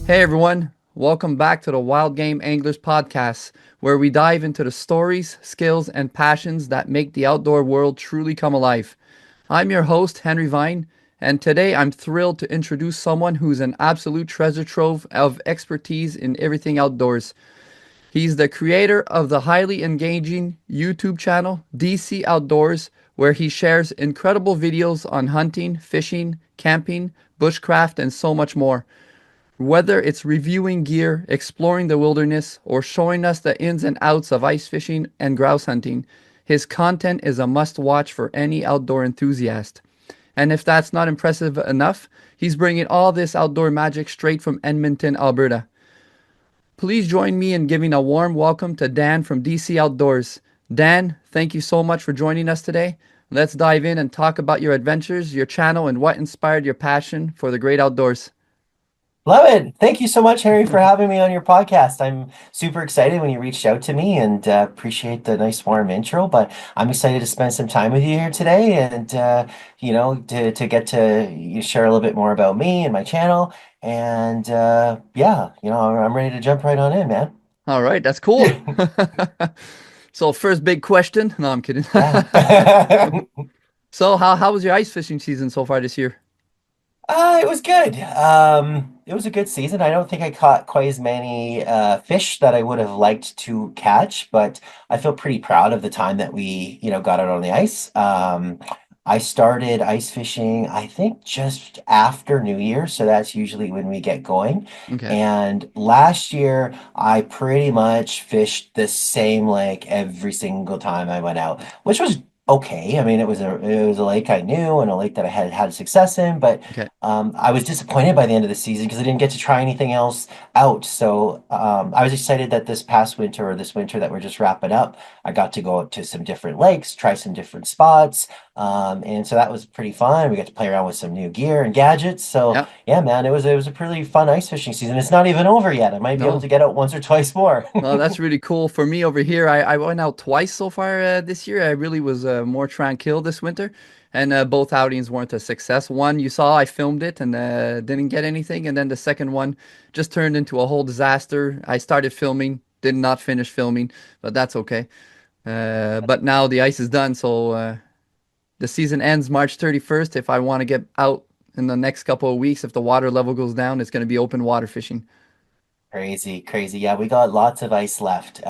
Hey everyone, welcome back to the Wildgame Anglers podcast, where we dive into the stories, skills, and passions that make the outdoor world truly come alive. I'm your host, Henri-Vine, and today I'm thrilled to introduce someone who's an absolute treasure trove of expertise in everything outdoors. He's the creator of the highly engaging YouTube channel DC Outdoors, where he shares incredible videos on hunting, fishing, camping, bushcraft, and so much more. Whether it's reviewing gear, exploring the wilderness, or showing us the ins and outs of ice fishing and grouse hunting, his content is a must watch for any outdoor enthusiast. And if that's not impressive enough, he's bringing all this outdoor magic straight from Edmonton, Alberta. Please join me in giving a warm welcome to Dan from DC Outdoors. Dan, thank you so much for joining us today. Let's dive in and talk about your adventures, your channel, and what inspired your passion for the great outdoors. Love it. Thank you so much, Harry, for having me on your podcast. I'm super excited when you reached out to me and appreciate the nice warm intro. But I'm excited to spend some time with you here today and to get to share a little bit more about me and my channel. And yeah, I'm ready to jump right on in, man. All right, that's cool. So first big question. No, I'm kidding. Yeah. So how was your ice fishing season so far this year? It was good. It was a good season. I don't think I caught quite as many fish that I would have liked to catch, but I feel pretty proud of the time that we, got out on the ice. I started ice fishing, I think, just after New Year, so that's usually when we get going. Okay. And last year, I pretty much fished the same lake every single time I went out, which was okay. I mean, it was a lake I knew and a lake that I had had success in, but Okay. I was disappointed by the end of the season because I didn't get to try anything else out. So I was excited that this past winter or this winter that we're just wrapping up, I got to go out to some different lakes, try some different spots. And so that was pretty fun. We got to play around with some new gear and gadgets. So Yeah. yeah, man, it was a pretty fun ice fishing season. It's not even over yet. I might be able No. to get out once or twice more. No, that's really cool. For me over here, I went out twice so far this year. I really was more tranquil this winter, and both outings weren't a success. One you saw, I filmed it and didn't get anything, and then the second one just turned into a whole disaster. I started filming, did not finish filming, but that's okay. But now the ice is done, so the season ends March 31st. If I want to get out in the next couple of weeks, if the water level goes down, it's going to be open water fishing. Crazy, crazy. Yeah, we got lots of ice left.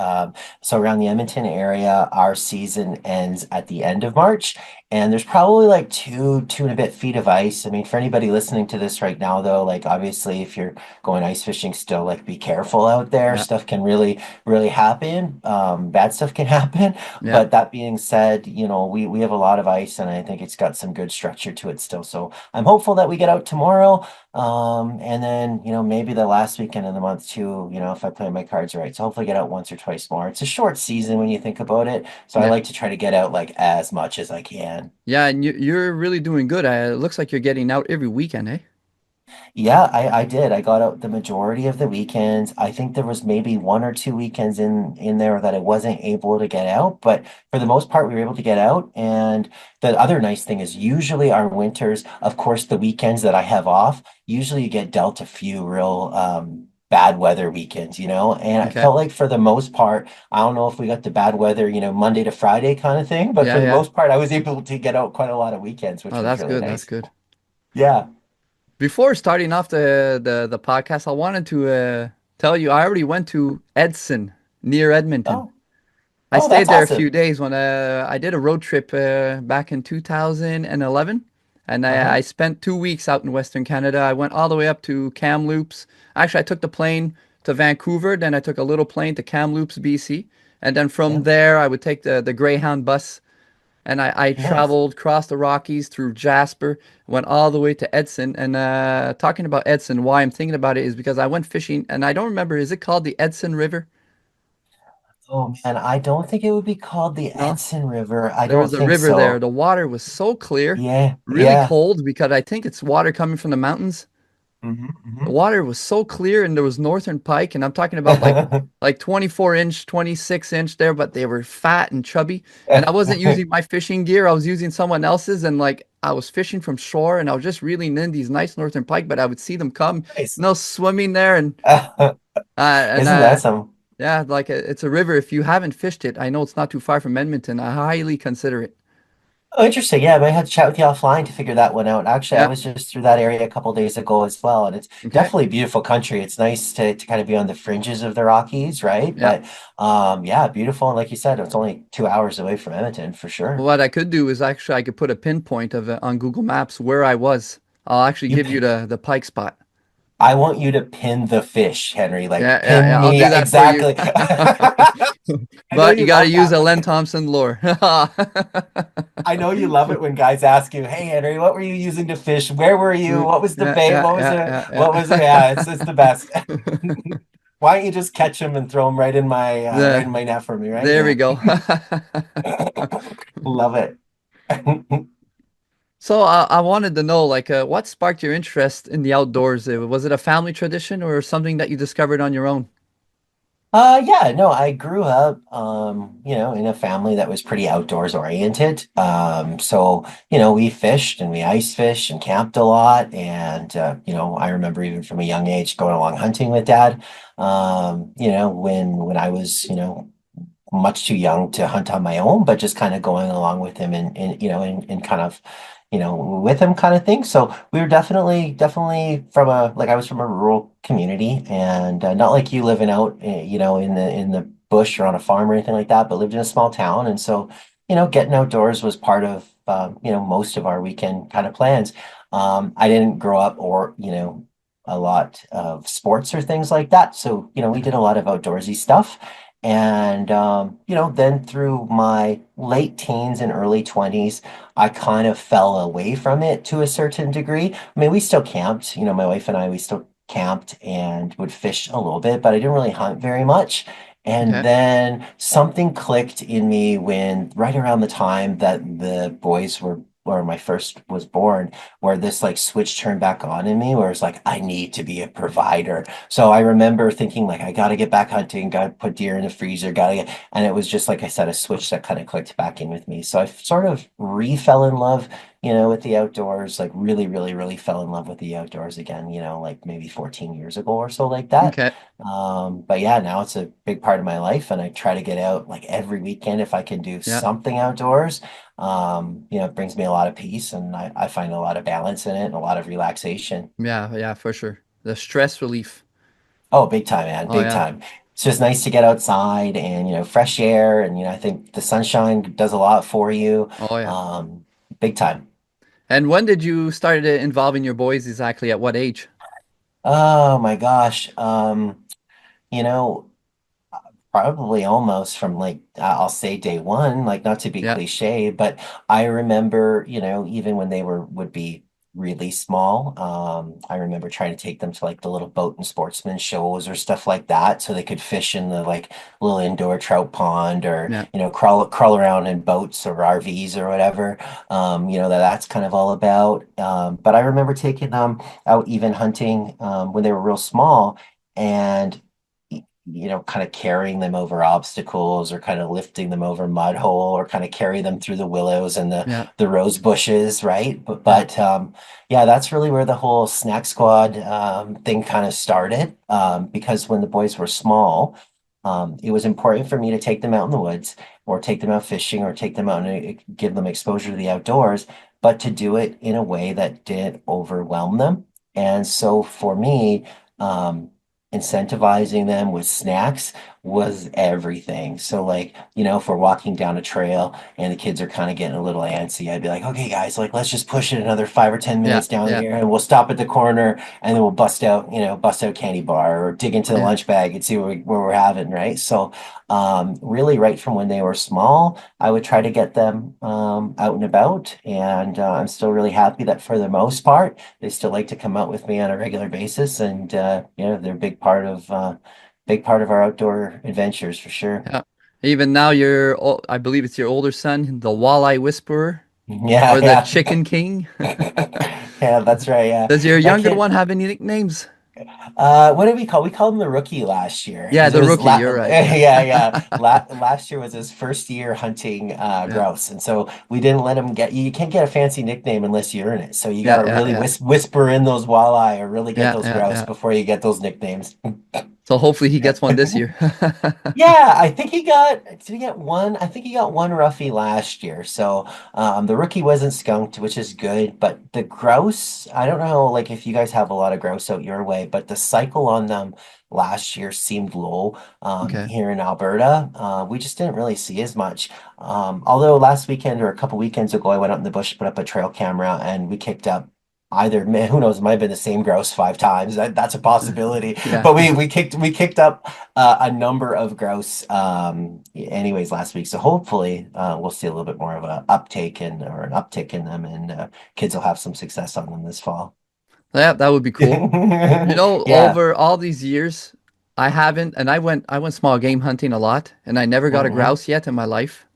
So around the Edmonton area, our season ends at the end of March, and there's probably like two and a bit feet of ice. I mean, for anybody listening to this right now, though, like obviously, if you're going ice fishing still, like be careful out there. Yeah, Stuff can really, really happen. Bad stuff can happen. yeah. But that being said, we have a lot of ice, and I think it's got some good structure to it still. So I'm hopeful that we get out tomorrow. And then, maybe the last weekend of the month too, if I play my cards right. So hopefully get out once or twice more. It's a short season when you think about it. So I Yeah. like to try to get out like as much as I can. Yeah, and you're really doing good. It looks like you're getting out every weekend, eh? Yeah, I did. I got out the majority of the weekends. I think there was maybe one or two weekends in there that I wasn't able to get out, but for the most part, we were able to get out. And the other nice thing is usually our winters, of course, the weekends that I have off, usually you get dealt a few real bad weather weekends, and I Okay. felt like for the most part, I don't know if we got the bad weather, Monday to Friday kind of thing, but Yeah, for the yeah. most part, I was able to get out quite a lot of weekends, which Oh, was that's really good. That's nice. good. Yeah. Before starting off the podcast, I wanted to tell you I already went to Edson near Edmonton. Oh, I oh, stayed that's there a few awesome. days when I did a road trip back in 2011, and I Uh-huh. spent 2 weeks out in Western Canada. I went all the way up to Kamloops. Actually, I took the plane to Vancouver, then I took a little plane to Kamloops, BC, and then from Yeah. there I would take the Greyhound bus, and I Nice. traveled across the Rockies through Jasper, went all the way to Edson. And talking about Edson, why I'm thinking about it is because I went fishing, and I don't remember, is it called the Edson River? Oh man, I don't think it would be called the No. Edson River. I There don't was a think river there. so. The water was so clear, Yeah, really yeah. cold because I think it's water coming from the mountains. The water was so clear and there was northern pike and I'm talking about like 24 inch, 26-inch there, but they were fat and chubby. And I wasn't using my fishing gear. I was using someone else's and like I was fishing from shore and I was just reeling in these nice northern pike, but I would see them come, Nice. swimming there and Isn't that some? yeah, like it's a river. If you haven't fished it, I know it's not too far from Edmonton. I highly consider it. Oh, interesting. Yeah, I might have to chat with you offline to figure that one out. Actually, I Yeah. was just through that area a couple days ago as well, and it's Okay. definitely a beautiful country. It's nice to kind of be on the fringes of the Rockies, right? Yeah. But yeah, beautiful. And like you said, it's only 2 hours away from Edmonton for sure. What I could do is actually I could put a pinpoint of it on Google Maps where I was. I'll actually You, give you pi- the pike spot. I want you to pin the fish, Henry. Yeah, Like yeah, pin yeah. I'll me do that for you. exactly. I know But you you got to love use that. a Len Thompson lure. I know you love it when guys ask you, "Hey, Henry, what were you using to fish? Where were you? Yeah, What was the yeah, bait? yeah, What was it? What was it?" yeah, Yeah, it's the best. yeah. Why don't you just catch him and throw him right in The, my net for me, right? there we Yeah. go. Love it. So I wanted to know, like, what sparked your interest in the outdoors? Was it a family tradition or something that you discovered on your own? Yeah, no, I grew up, in a family that was pretty outdoors oriented. So, we fished and we ice fished and camped a lot. And, I remember even from a young age going along hunting with dad. When I was, much too young to hunt on my own, but just kind of going along with him and kind of, with him kind of thing. So we were definitely I was from a rural community and not like you living out, in the bush or on a farm or anything like that, but lived in a small town. And so, getting outdoors was part of, most of our weekend kind of plans. I didn't grow up or, a lot of sports or things like that. So, we Yeah. did a lot of outdoorsy stuff. And, then through my late teens and early 20s, I kind of fell away from it to a certain degree. I mean, we still camped, my wife and I, we still camped and would fish a little bit, but I didn't really hunt very much. And Okay. then something clicked in me when right around the time that the boys were, or my first was born, where this like switch turned back on in me, where it's like, I need to be a provider. So I remember thinking like I gotta get back hunting, gotta put deer in the freezer, and it was just like I said, a switch that kind of clicked back in with me. So I sort of re-fell in love, with the outdoors, like really, really, really fell in love with the outdoors again, like maybe 14 years ago or so like that. Okay. But yeah, now it's a big part of my life and I try to get out like every weekend if I can do Yeah. something outdoors. It brings me a lot of peace and I find a lot of balance in it and a lot of relaxation. Yeah. Yeah, for sure. The stress relief. Oh, big time, man, Oh, big yeah. time. It's just nice to get outside and, fresh air. And, I think the sunshine does a lot for you. Oh, yeah. Um, Big time. And when did you start involving your boys exactly? At what age? Oh my gosh. You know, Probably almost from like I'll say day one, like not to be Yeah. cliche, but I remember, even when they would be really small, I remember trying to take them to like the little boat and sportsman shows or stuff like that, so they could fish in the like little indoor trout pond or Yeah. crawl around in boats or RVs or whatever. That's kind of all about. But I remember taking them out even hunting when they were real small and kind of carrying them over obstacles or kind of lifting them over mud hole or kind of carry them through the willows and Yeah. the rose bushes, right? But Yeah. yeah, that's really where the whole snack squad thing kind of started. Because when the boys were small, it was important for me to take them out in the woods or take them out fishing or take them out and give them exposure to the outdoors, but to do it in a way that didn't overwhelm them. And so for me, um, incentivizing them with snacks was everything. So like, if we're walking down a trail and the kids are kind of getting a little antsy, I'd be like, okay, guys, like let's just push it another 5 or 10 minutes Yeah. down Yeah. here and we'll stop at the corner and then we'll bust out candy bar or dig into the Yeah. lunch bag and see where we're having, right? So really right from when they were small, I would try to get them out and about. And I'm still really happy that for the most part, they still like to come out with me on a regular basis, and they're a big part of our outdoor adventures for sure. Yeah. Even now, I believe it's your older son, the walleye whisperer Yeah, or the yeah. chicken king. Yeah, that's right. Yeah, Does your that younger kid. one have any nicknames? What did we call? We called him the rookie last year Yeah, because it the was rookie. You're right. Yeah. yeah, yeah. Last year was his first year hunting Yeah. grouse, and so we didn't let him get. You can't get a fancy nickname unless you earn it. So you got Yeah. to Yeah. really Yeah. whisper in those walleye or really get Yeah. those Yeah. grouse Yeah. before you get those nicknames. So hopefully he Yeah. gets one this year. Yeah, I think he got, did he get one? I think he got one roughie last year. So the rookie wasn't skunked, which is good. But the grouse, I don't know, like if you guys have a lot of grouse out your way, but the cycle on them last year seemed low Okay. here in Alberta. We just didn't really see as much. Although last weekend or a couple weekends ago, I went out in the bush, put up a trail camera, and we kicked up either, who knows, it might have been the same grouse 5 times. That's a possibility. Yeah. But we kicked up a number of grouse anyways last week. So hopefully we'll see a little bit more of a uptake in or an uptick in them and kids will have some success on them this fall. Yeah, that would be cool. You know, Yeah. over all these years, I haven't, and I went small game hunting a lot, and I never got a Hmm. grouse yet in my life.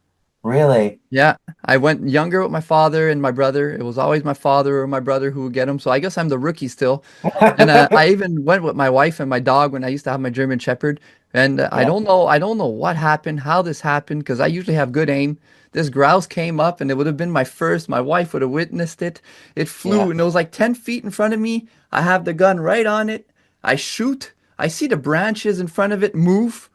Really? Yeah, I went younger with my father and my brother. It was always my father or my brother who would get them. So I guess I'm the rookie still. And I even went with my wife and my dog when I used to have my German Shepherd. And Yeah. I don't know what happened, how this happened, because I usually have good aim. This grouse came up and it would have been my first. My wife would have witnessed it. It flew Yeah. and it was like 10 feet in front of me. I have the gun right on it. I shoot. I see the branches in front of it move.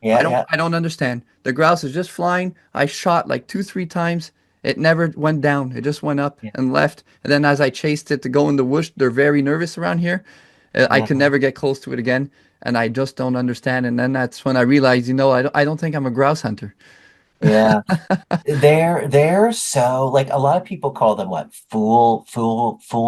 Yeah. Yeah. I don't understand. The grouse is just flying. I shot like two, three times. It never went down. It just went up Yeah. and left. And then as I chased it to go in the bush, they're very nervous around here. I could Hmm. never get close to it again. And I just don't understand. And then that's when I realized, I don't think I'm a grouse hunter. Yeah. They're so like a lot of people call them what fool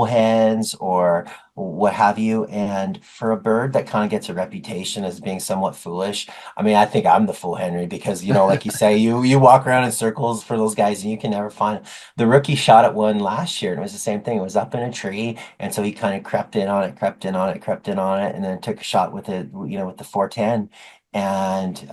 hens or what have you. And for a bird that kind of gets a reputation as being somewhat foolish, I mean, I think I'm the fool, Henry, because like you say, you walk around in circles for those guys and you can never find them. The rookie shot at one last year and it was the same thing. It was up in a tree, and so he kind of crept in on it, crept in on it, crept in on it, and then took a shot with it, with the 410 and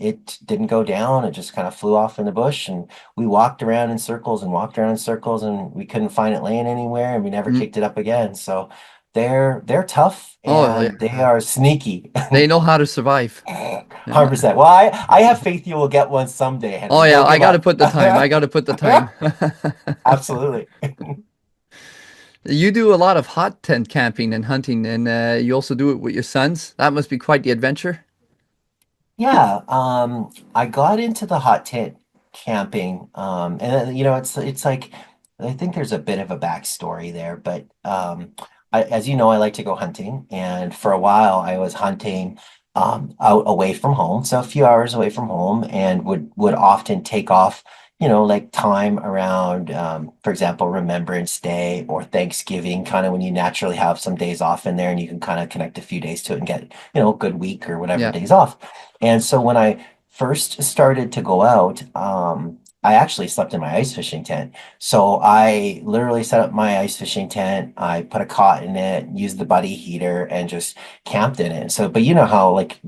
it didn't go down. It just kind of flew off in the bush, and we walked around in circles and walked around in circles, and we couldn't find it laying anywhere, and we never Mm. kicked it up again. So they're tough Oh, and they yeah. are sneaky. They know how to survive. Yeah. 100%. Well, I have faith you will get one someday, Oh, Henry. yeah. Don't I give got to up. put the time. I got to put the time. Absolutely. You do a lot of hot tent camping and hunting, and you also do it with your sons. That must be quite the adventure. Yeah, I got into the hot tent camping, and it's like I think there's a bit of a backstory there, but as you know, I like to go hunting, and for a while I was hunting out away from home, so a few hours away from home, and would often take off, like time around, for example, Remembrance Day or Thanksgiving, kind of when you naturally have some days off in there, and you can kind of connect a few days to it and get, a good week or whatever Yeah. days off. And so when I first started to go out, I actually slept in my ice fishing tent. So I literally set up my ice fishing tent. I put a cot in it, used the buddy heater, and just camped in it. So, but you know how like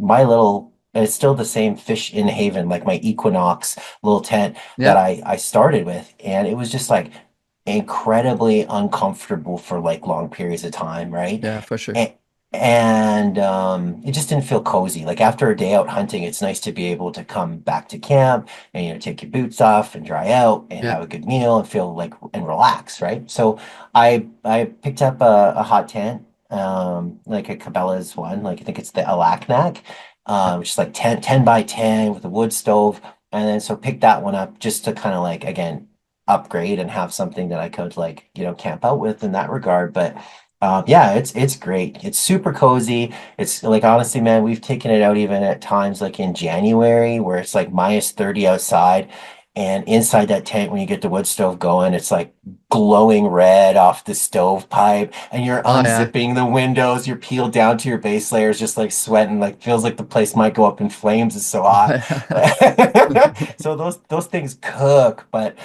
it's still the same fish in haven, like my Equinox little tent that Yeah. I started with, and it was just like incredibly uncomfortable for like long periods of time, right? Yeah, for sure. And, and it just didn't feel cozy. Like after a day out hunting, it's nice to be able to come back to camp and take your boots off and dry out and Yeah. have a good meal and feel like and relax, right? So I picked up a hot tent, like a Cabela's one, like I think it's the Alaknak, Yeah. which is like 10 by 10 with a wood stove. And then so picked that one up just to kind of like again upgrade and have something that I could like, camp out with in that regard. But yeah, it's great. It's super cozy. It's like honestly, man, we've taken it out even at times like in January where it's like -30 outside. And inside that tent, when you get the wood stove going, it's like glowing red off the stovepipe, and you're Oh, yeah. unzipping the windows, you're peeled down to your base layers, just like sweating, like feels like the place might go up in flames. It's so hot. So those things cook, but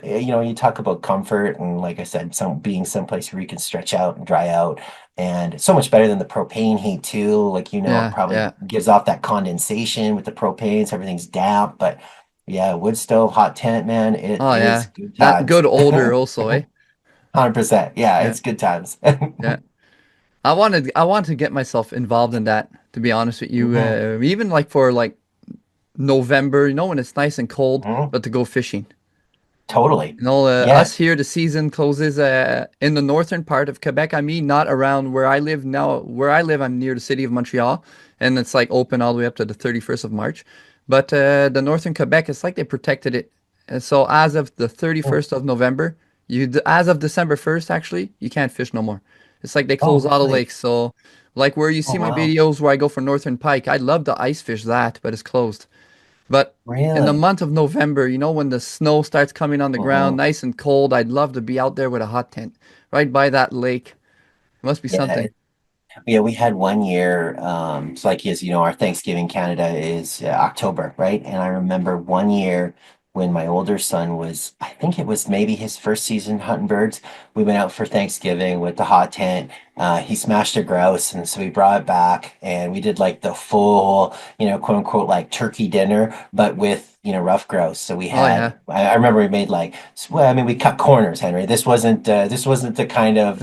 you talk about comfort and like I said, some being someplace where you can stretch out and dry out. And it's so much better than the propane heat too. Like, it Yeah. probably Yeah. gives off that condensation with the propane, so everything's damp. But yeah, wood stove, hot tent, man, it Oh, is yeah. good That times. good older also, eh? 100%. Yeah, Yeah, it's good times. yeah. I want to get myself involved in that, to be honest with you. Mhm, Even like for like November, when it's nice and cold, mhm. but to go fishing. Totally. Us Yeah. here, the season closes in the northern part of Quebec. I mean, not around where I live now. Where I live, I'm near the city of Montreal, and it's like open all the way up to the 31st of March. But the northern Quebec, it's like they protected it. And so as of the Mm. 31st of November, as of December 1st, actually, you can't fish no more. It's like they Oh, close all the really? lakes. So, like where you Oh, see my wow. videos where I go for northern pike, I'd love to ice fish that, but it's closed. But in the Really? month of November, when the snow starts coming on the ground, Hmm. nice and cold, I'd love to be out there with a hot tent right by that lake. It must be Yeah. something. Yeah, we had one year, it's like his, our Thanksgiving Canada is October, right? And I remember one year when my older son was, I think it was maybe his first season hunting birds. We went out for Thanksgiving with the hot tent. He smashed a grouse, and so we brought it back, and we did like the full, quote unquote, like turkey dinner, but with, rough grouse. So we Oh yeah. had, I remember we made like, well, I mean, we cut corners, Henry. This wasn't the kind of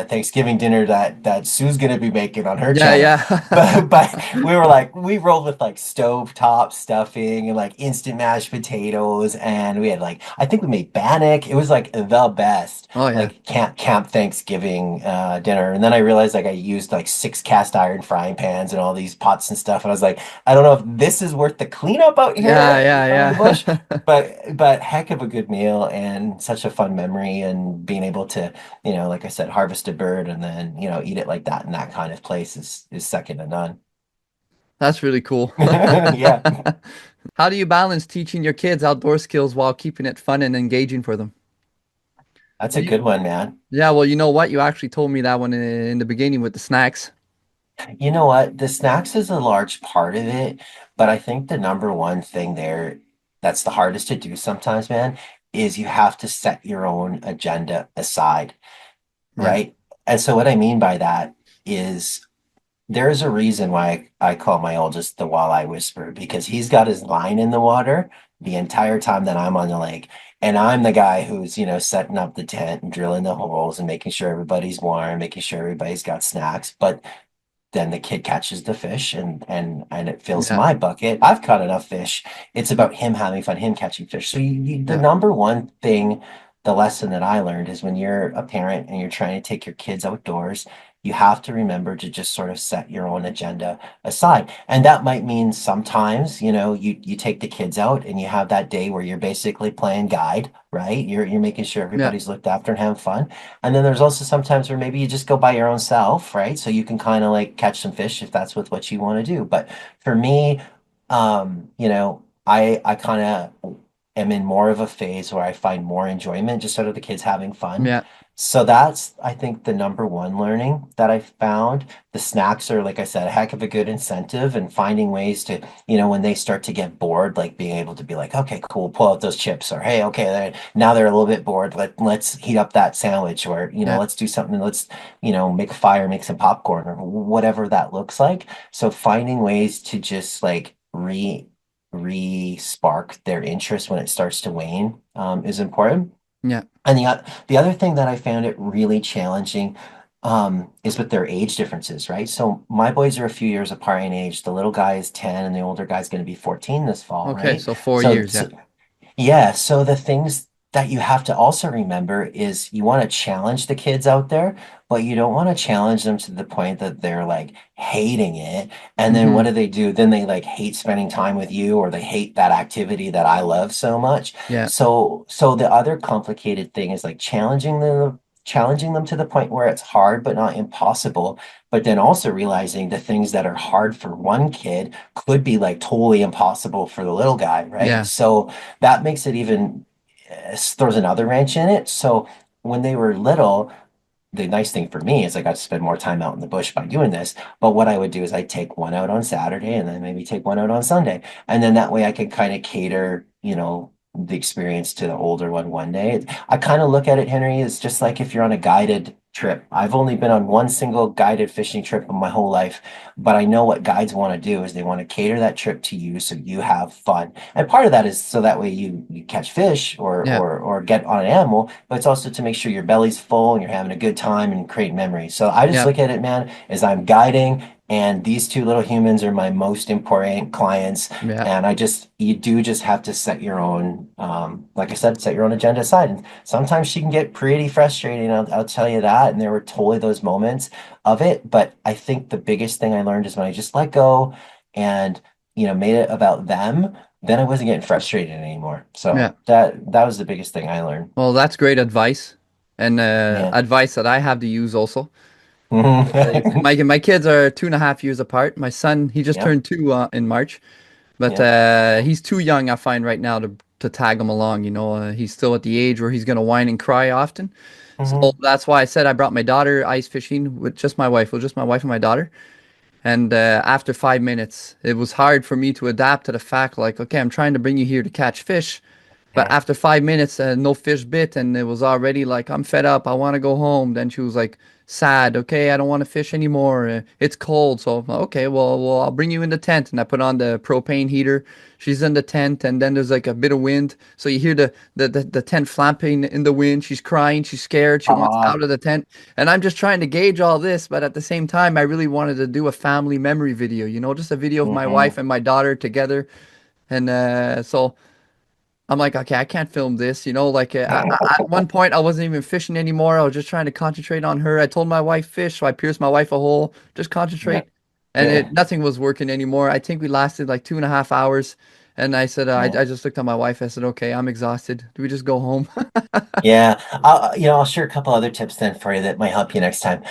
Thanksgiving dinner that Sue's gonna be making on her Yeah, channel. yeah. But we rolled with like stovetop stuffing and like instant mashed potatoes, and we had like I think we made bannock. It was like the best Oh yeah. like camp Thanksgiving dinner. And then I realized like I used like six cast iron frying pans and all these pots and stuff, and I was like, I don't know if this is worth the cleanup out Yeah, here yeah, in the bush. yeah. But heck of a good meal and such a fun memory, and being able to, like I said, harvest a bird and then, eat it like that in that kind of place is second to none. That's really cool. Yeah, How do you balance teaching your kids outdoor skills while keeping it fun and engaging for them? that's a You, good one, man. yeah, well, you know what? You actually told me that one in the beginning with the snacks. You know what? The snacks is a large part of it, but I think the number one thing there that's the hardest to do sometimes, man, is you have to set your own agenda aside, Yeah, right? And so what I mean by that is there's a reason why I call my oldest the walleye whisperer because he's got his line in the water the entire time that I'm on the lake. And I'm the guy who's, setting up the tent and drilling the holes and making sure everybody's warm, making sure everybody's got snacks. But then the kid catches the fish and it fills yeah, my bucket. I've caught enough fish. It's about him having fun, him catching fish. So the yeah, number one thing, the lesson that I learned is when you're a parent and you're trying to take your kids outdoors, you have to remember to just sort of set your own agenda aside. And that might mean sometimes, you take the kids out and you have that day where you're basically playing guide, right? You're making sure yeah, everybody's looked after and having fun. And then there's also sometimes where maybe you just go by your own self, right? So you can kind of like catch some fish if that's what you want to do. But for me, I kind of am in more of a phase where I find more enjoyment just out of the kids having fun. yeah, So that's, I think, the number one learning that I found. The snacks are, like I said, a heck of a good incentive and finding ways to, when they start to get bored, like being able to be like, okay, cool, pull out those chips, or hey, okay, now they're a little bit bored. Let's heat up that sandwich, or yeah, let's do something. Let's make a fire, make some popcorn, or whatever that looks like. So finding ways to just like re-spark their interest when it starts to wane is important. yeah. And the other thing that I found it really challenging is with their age differences, right? So my boys are a few years apart in age. The little guy is 10 and the older guy's going to be 14 this fall, Okay, right? so 4 years. Yeah, So yeah, so the things that you have to also remember is you want to challenge the kids out there, but you don't want to challenge them to the point that they're like hating it. And then what hmm, do? Then they like hate spending time with you or they hate that activity that I love so much. yeah, So the other complicated thing is like challenging them to the point where it's hard but not impossible, but then also realizing the things that are hard for one kid could be like totally impossible for the little guy, right? yeah, So that makes it even throws another wrench in it. So when they were little, the nice thing for me is I got to spend more time out in the bush by doing this. But what I would do is I'd take one out on Saturday and then maybe take one out on Sunday. And then that way I could kind of cater, the experience to the older one day. I kind of look at it, Henry, as just like if you're on a guided trip. I've only been on one single guided fishing trip in my whole life, but I know what guides want to do is they want to cater that trip to you so you have fun. And part of that is so that way you catch fish Yeah, or get on an animal, but it's also to make sure your belly's full and you're having a good time and create memories. So I just yeah, look at it, man, as I'm guiding and these two little humans are my most important clients. yeah, And you do just have to set your own, like I said, set your own agenda aside. And sometimes she can get pretty frustrating. I'll tell you that. And there were totally those moments of it. But I think the biggest thing I learned is when I just let go and, made it about them, then I wasn't getting frustrated anymore. So yeah. that was the biggest thing I learned. Well, that's great advice, and Yeah. advice that I have to use also. Mhm. My kids are 2.5 years apart. My son, he just Yep. turned two in March, but Yep. he's too young, I find right now to tag him along. He's still at the age where he's gonna whine and cry often. So Hmm. that's why I said I brought my daughter ice fishing with just my wife, with just my wife and my daughter. And after 5 minutes, it was hard for me to adapt to the fact, like, okay, I'm trying to bring you here to catch fish, but Yeah. after 5 minutes, no fish bit, and it was already like, I'm fed up. I want to go home. Then she was like, sad. Okay, I don't want to fish anymore. It's cold. So, okay, well, I'll bring you in the tent. And I put on the propane heater. She's in the tent, and then there's like a bit of wind. So you hear the tent flapping in the wind. She's crying. She's scared. She wants Uh, out of the tent. And I'm just trying to gauge all this. But at the same time, I really wanted to do a family memory video, just a video of my wife mhm. and my daughter together. And so. I'm like, okay, I can't film this, like at one point I wasn't even fishing anymore. I was just trying to concentrate on her. I told my wife fish, so I pierced my wife a hole, just Yeah. concentrate, and it Yeah. nothing was working anymore. I think we lasted like 2.5 hours, and I said, Yeah. I just looked at my wife. I said, okay, I'm exhausted. Do we just go home? Yeah, I'll share a couple other tips then for you that might help you next time.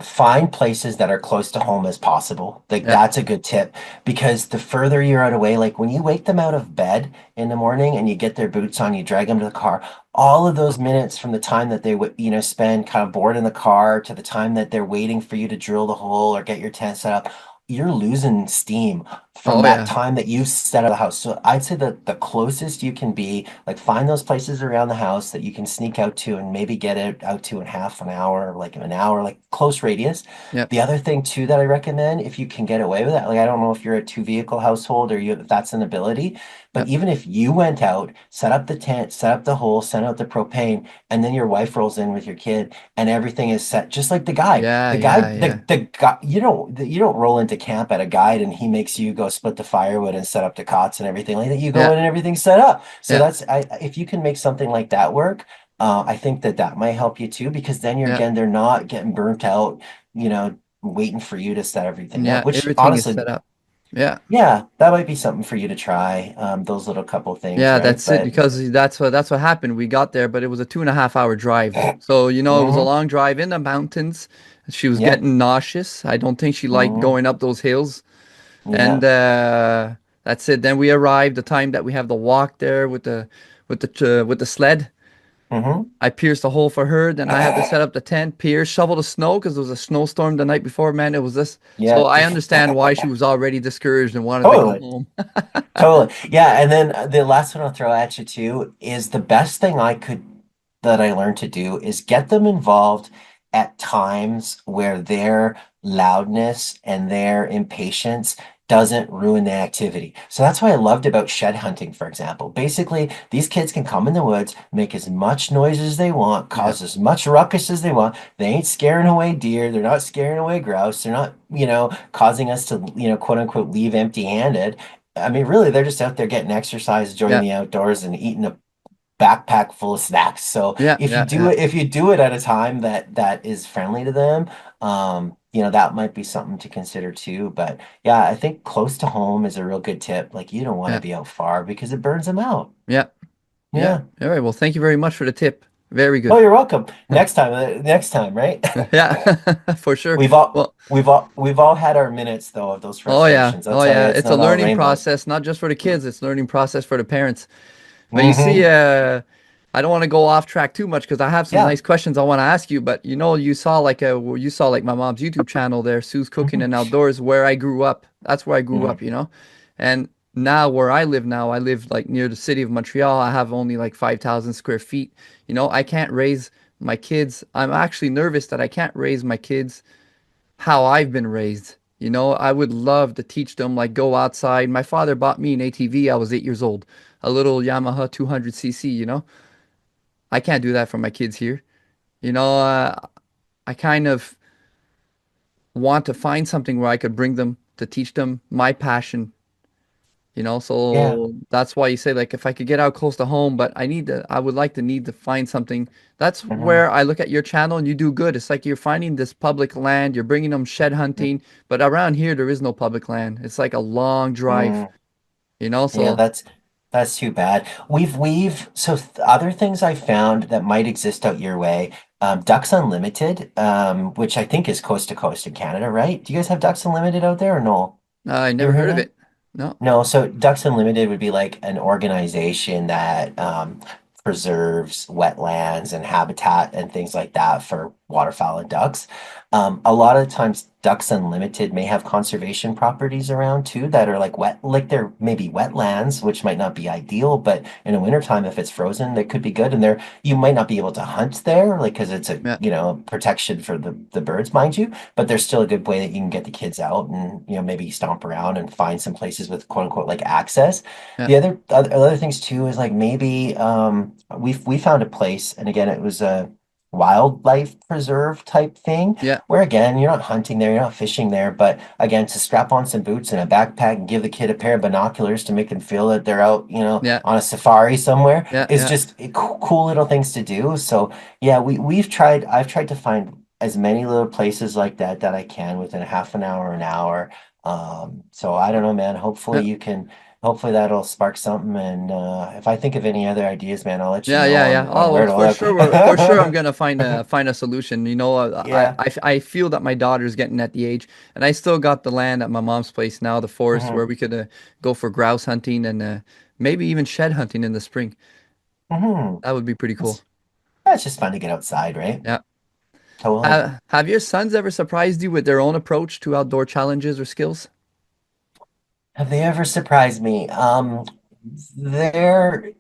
Find places that are close to home as possible. Like Yeah. that's a good tip because the further you're out away, like when you wake them out of bed in the morning and you get their boots on, you drag them to the car, all of those minutes from the time that they would, spend kind of bored in the car to the time that they're waiting for you to drill the hole or get your tent set up, you're losing steam from Oh that yeah. time that you set up the house. So I'd say that the closest you can be, like find those places around the house that you can sneak out to and maybe get it out to in half an hour, like an hour, like close radius. Yep. The other thing too that I recommend, if you can get away with it, like I don't know if you're a two vehicle household or if that's an ability, but Yep. even if you went out, set up the tent, set up the hole, sent out the propane, and then your wife rolls in with your kid and everything is set, just like the guide. Yeah. The guy, Yeah. Yeah. the guy, you don't roll into camp at a guide and he makes you go split the firewood and set up the cots and everything like that. You go Yeah. in and everything's set up. So Yeah. if you can make something like that work, I think that might help you too, because then Yeah. they're not getting burnt out, you know, waiting for you to set everything up, Yeah. which Everything is honestly, set up. Yeah. yeah, that might be something for you to try. Those little couple things, Yeah, right? that's it. But Because that's what happened. We got there, but it was a 2.5 hour drive. So it was a mhm, long drive in the mountains. She was yeah, getting nauseous. I don't think she liked mhm, going up those hills. And yeah, that's it. Then we arrived. The time that we have the walk there with the sled. mhm. I pierced a hole for her. Then I had to set up the tent, pierce, shovel the snow because there was a snowstorm the night before. Man, it was this. So Yeah, I understand why she was already discouraged and wanted to go totally. home. Totally. Yeah. And then the last one I'll throw at you too is the best thing that I learned to do is get them involved at times where their loudness and their impatience doesn't ruin the activity. So that's what I loved about shed hunting, for example. Basically, these kids can come in the woods, make as much noise as they want, Yeah. cause as much ruckus as they want. They ain't scaring away deer. They're not scaring away grouse. They're not, causing us to, quote unquote, leave empty-handed. I mean, really, they're just out there getting exercise, enjoying Yeah. the outdoors, and eating a backpack full of snacks. So Yeah. Yeah. Yeah. if you do it at a time that is friendly to them, that might be something to consider too. But yeah, I think close to home is a real good tip. Like you don't want to Yeah. be out far because it burns them out. Yeah. Yeah. Yeah. All right. Well, thank you very much for the tip. Very Oh, good. you're welcome. Next time, right? Yeah, for sure. We've all Well, we've all had our minutes though of those oh yeah. frustrations. I'll Oh tell you, yeah. it's It's a not all learning rainbows. process, not just for the kids, it's learning process for the parents. But you see, Hmm. I don't want to go off track too much because I have some Yeah. nice questions I want to ask you. But you saw like my mom's YouTube channel there, Sue's Cooking Hmm. and Outdoors, where I grew up. That's where I grew Hmm. up. And now where I live like near the city of Montreal. I have only like 5,000 square feet. I can't raise my kids, I'm actually nervous that I can't raise my kids how I've been raised. You know, I would love to teach them like go outside. My father bought me an ATV. I was 8 years old, a little Yamaha 200cc. You know, I can't do that for my kids here. You know, I kind of want to find something where I could bring them to teach them my passion. You know, Yeah. so that's why you say like if I could get out close to home, but I would like to need to find something. That's Hmm. where I look at your channel and you do good. It's like you're finding this public land, you're bringing them shed hunting, but around here there is no public land. It's like a long drive, Mm. you know, Yeah, so that's too bad. We've so other things I found that might exist out your way. Ducks Unlimited, which I think is coast to coast in Canada, right? Do you guys have Ducks Unlimited out there or no? I You never ever heard heard of of that? it. No. No, so Ducks Unlimited would be like an organization that preserves wetlands and habitat and things like that for waterfowl and ducks. A lot of times, Ducks Unlimited may have conservation properties around too that are like wet, like they're maybe wetlands, which might not be ideal, but in the wintertime, if it's frozen, they could be good. And there, you might not be able to hunt there, like because it's a, Yeah, protection for the birds, mind you, but there's still a good way that you can get the kids out and maybe stomp around and find some places with quote unquote like access. yeah, The other things too is like maybe we found a place, and again it was a wildlife preserve type thing yeah, where again you're not hunting there, you're not fishing there, but again to strap on some boots and a backpack and give the kid a pair of binoculars to make them feel that they're out yeah, on a safari somewhere yeah, is yeah, just cool little things to do. So yeah, I've tried to find as many little places like that I can within a half an hour, an hour. So I don't know, man. yeah. Hopefully that'll spark something. And if I think of any other ideas, man, I'll let you Yeah, know yeah, on yeah. on Oh, where well, to for look. sure, for sure, I'm gonna find a solution. You know, Yeah. I feel that my daughter's getting at the age, and I still got the land at my mom's place now, the forest where Hmm. we could go for grouse hunting and maybe even shed hunting in the spring. Hmm. That would be pretty cool. That's that's just fun to get outside, right? Yeah. Totally. Have your sons ever surprised you with their own approach to outdoor challenges or skills? Have they ever surprised me?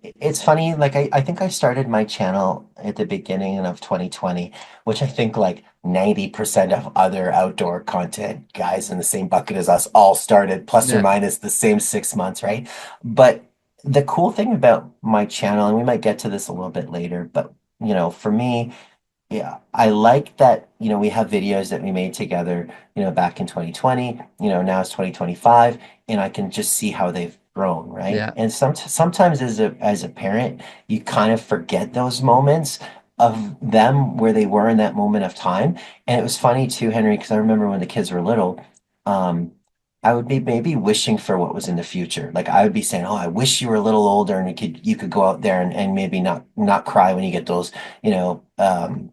It's funny, like I think I started my channel at the beginning of 2020, which I think like 90% of other outdoor content guys in the same bucket as us all started, plus or Yeah, minus the same 6 months, right? But the cool thing about my channel, and we might get to this a little bit later, but for me, yeah, I like that, we have videos that we made together, back in 2020, now it's 2025, and I can just see how they've grown, right? yeah, And sometimes as a parent, you kind of forget those moments of them where they were in that moment of time. And it was funny too, Henry, because I remember when the kids were little, um, I would be maybe wishing for what was in the future. Like I would be saying, "Oh, I wish you were a little older and you could go out there and maybe not cry when you get those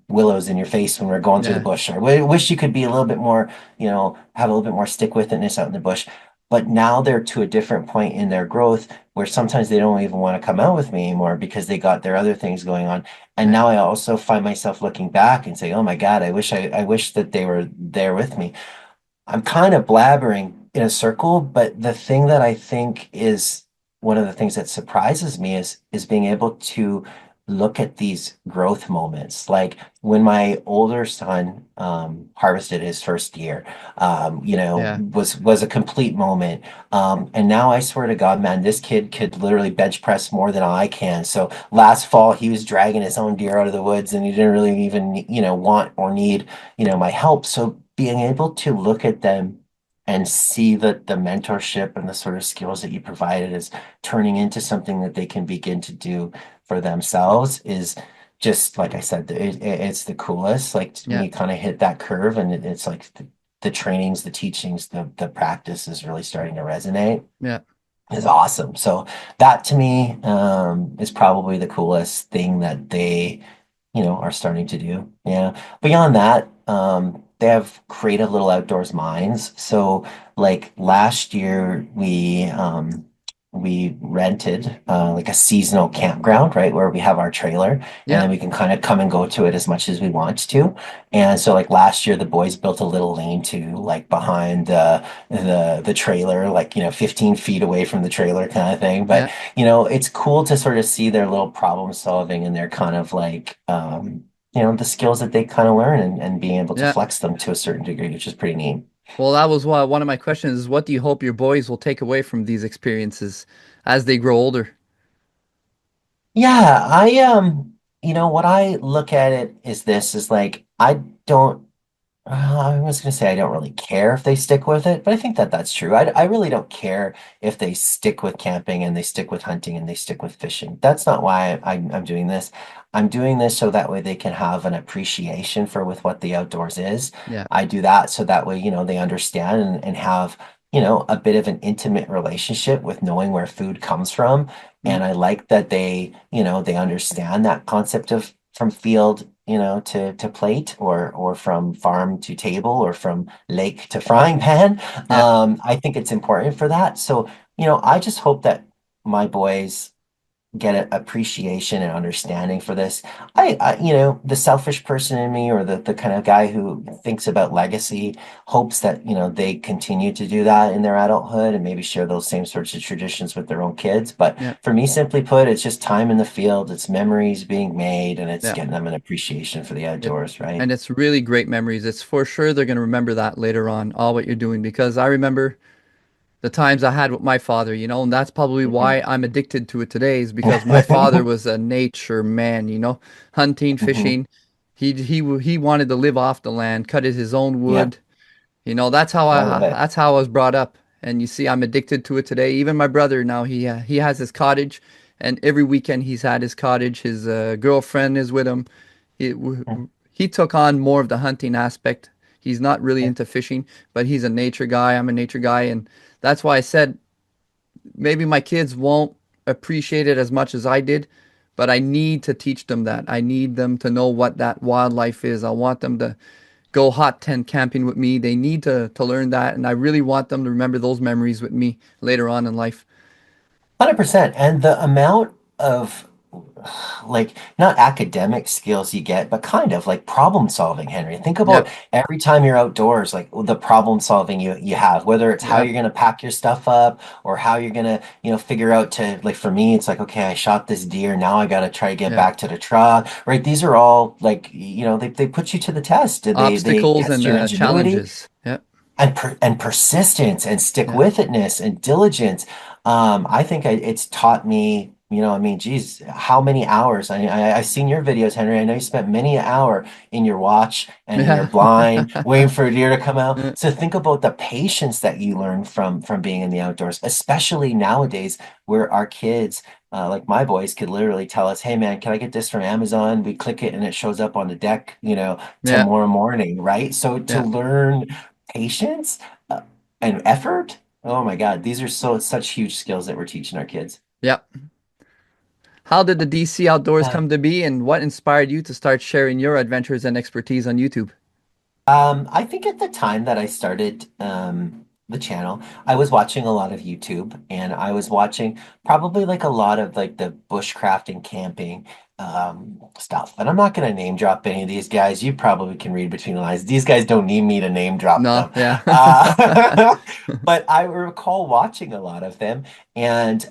willows in your face when we're going through the yeah, bush. Or wish you could be a little bit more, have a little bit more stick with itness out in the bush. But now they're to a different point in their growth where sometimes they don't even want to come out with me anymore because they got their other things going on. And yeah, now I also find myself looking back and say, "Oh my God, I wish that they were there with me." I'm kind of blabbering in a circle, but the thing that I think is one of the things that surprises me is being able to look at these growth moments. Like when my older son harvested his first year, yeah, was a complete moment. And now I swear to God, man, this kid could literally bench press more than I can. So last fall he was dragging his own deer out of the woods, and he didn't really even want or need my help. So being able to look at them and see that the mentorship and the sort of skills that you provided is turning into something that they can begin to do for themselves is just like I said, it's the coolest. Like when yeah, you kind of hit that curve, and it's like the trainings, the teachings, the practice is really starting to resonate yeah, is awesome. So that to me is probably the coolest thing that they are starting to do. Yeah. Beyond that, they have creative little outdoors minds. So like last year we rented like a seasonal campground, right, where we have our trailer and yeah, then we can kind of come and go to it as much as we want to. And so like last year the boys built a little lean-to like behind the trailer, like 15 feet away from the trailer kind of thing. But yeah, it's cool to sort of see their little problem solving and their kind of like the skills that they kind of learn and being able to Yeah. flex them to a certain degree, which is pretty neat. Well, that was why one of my questions is what do you hope your boys will take away from these experiences as they grow older? Yeah, what I look at it is this is like I don't I was going to say I don't really care if they stick with it, but I think that that's true. I really don't care if they stick with camping and they stick with hunting and they stick with fishing. That's not why I'm doing this. I'm doing this so that way they can have an appreciation for with what the outdoors is. Yeah. I do that so that way, they understand and have, a bit of an intimate relationship with knowing where food comes from. Mm, And I like that they understand that concept of from field to plate or from farm to table or from lake to frying pan. yeah. I think it's important for that. So, I just hope that my boys get an appreciation and understanding for this. The selfish person in me or the kind of guy who thinks about legacy hopes that, they continue to do that in their adulthood and maybe share those same sorts of traditions with their own kids. But Yeah. for me, simply put, it's just time in the field, it's memories being made, and it's Yeah. getting them an appreciation for the It, outdoors, right? and it's really great memories. It's for sure they're going to remember that later on, all what you're doing, because I remember the times I had with my father, and that's probably Mhm. why I'm addicted to it today is because my father was a nature man, hunting, Mhm. fishing. He wanted to live off the land, cut his own Yeah, wood. I love it. That's how I was brought up. And you see, I'm addicted to it today. Even my brother now, he has his cottage, and every weekend he's at his cottage. His girlfriend is with him. He took on more of the hunting aspect. He's not really into fishing, but he's a nature guy. I'm a nature guy, and that's why I said maybe my kids won't appreciate it as much as I did, but I need to teach them that. I need them to know what that wildlife is. I want them to go hot tent camping with me. They need to learn that, and I really want them to remember those memories with me later on in life. 100%. And the amount of like not academic skills you get, but kind of like problem solving, Henry. Think about Yep, every time you're outdoors, like the problem solving you have, whether it's how yep, you're gonna pack your stuff up or how you're gonna, figure out to like for me, it's like, okay, I shot this deer, now I gotta try to get yeah. back to the truck, right? These are all like, they put you to the test. They Obstacles test and your ingenuity challenges. Yep, and persistence and stick yep, with itness and diligence. I think it's taught me, I mean, geez, how many hours? I've seen your videos, Henry. I know you spent many an hour in your watch and in your yeah, blind waiting for a deer to come out. yeah, So think about the patience that you learn from being in the outdoors, especially nowadays where our kids. Like my boys could literally tell us, "Hey man, can I get this from Amazon?" We click it and it shows up on the deck, yeah, tomorrow morning, right? So to yeah, learn patience uh, and effort. Oh my God, these are such huge skills that we're teaching our kids. yep. How did the DC Outdoors come to be, and what inspired you to start sharing your adventures and expertise on YouTube? I think at the time that I started the channel, I was watching a lot of YouTube and I was watching probably like a lot of like the bushcraft and camping stuff. And I'm not going to name drop any of these guys. You probably can read between the lines. These guys don't need me to name drop No, them. yeah, Uh, but I recall watching a lot of them and,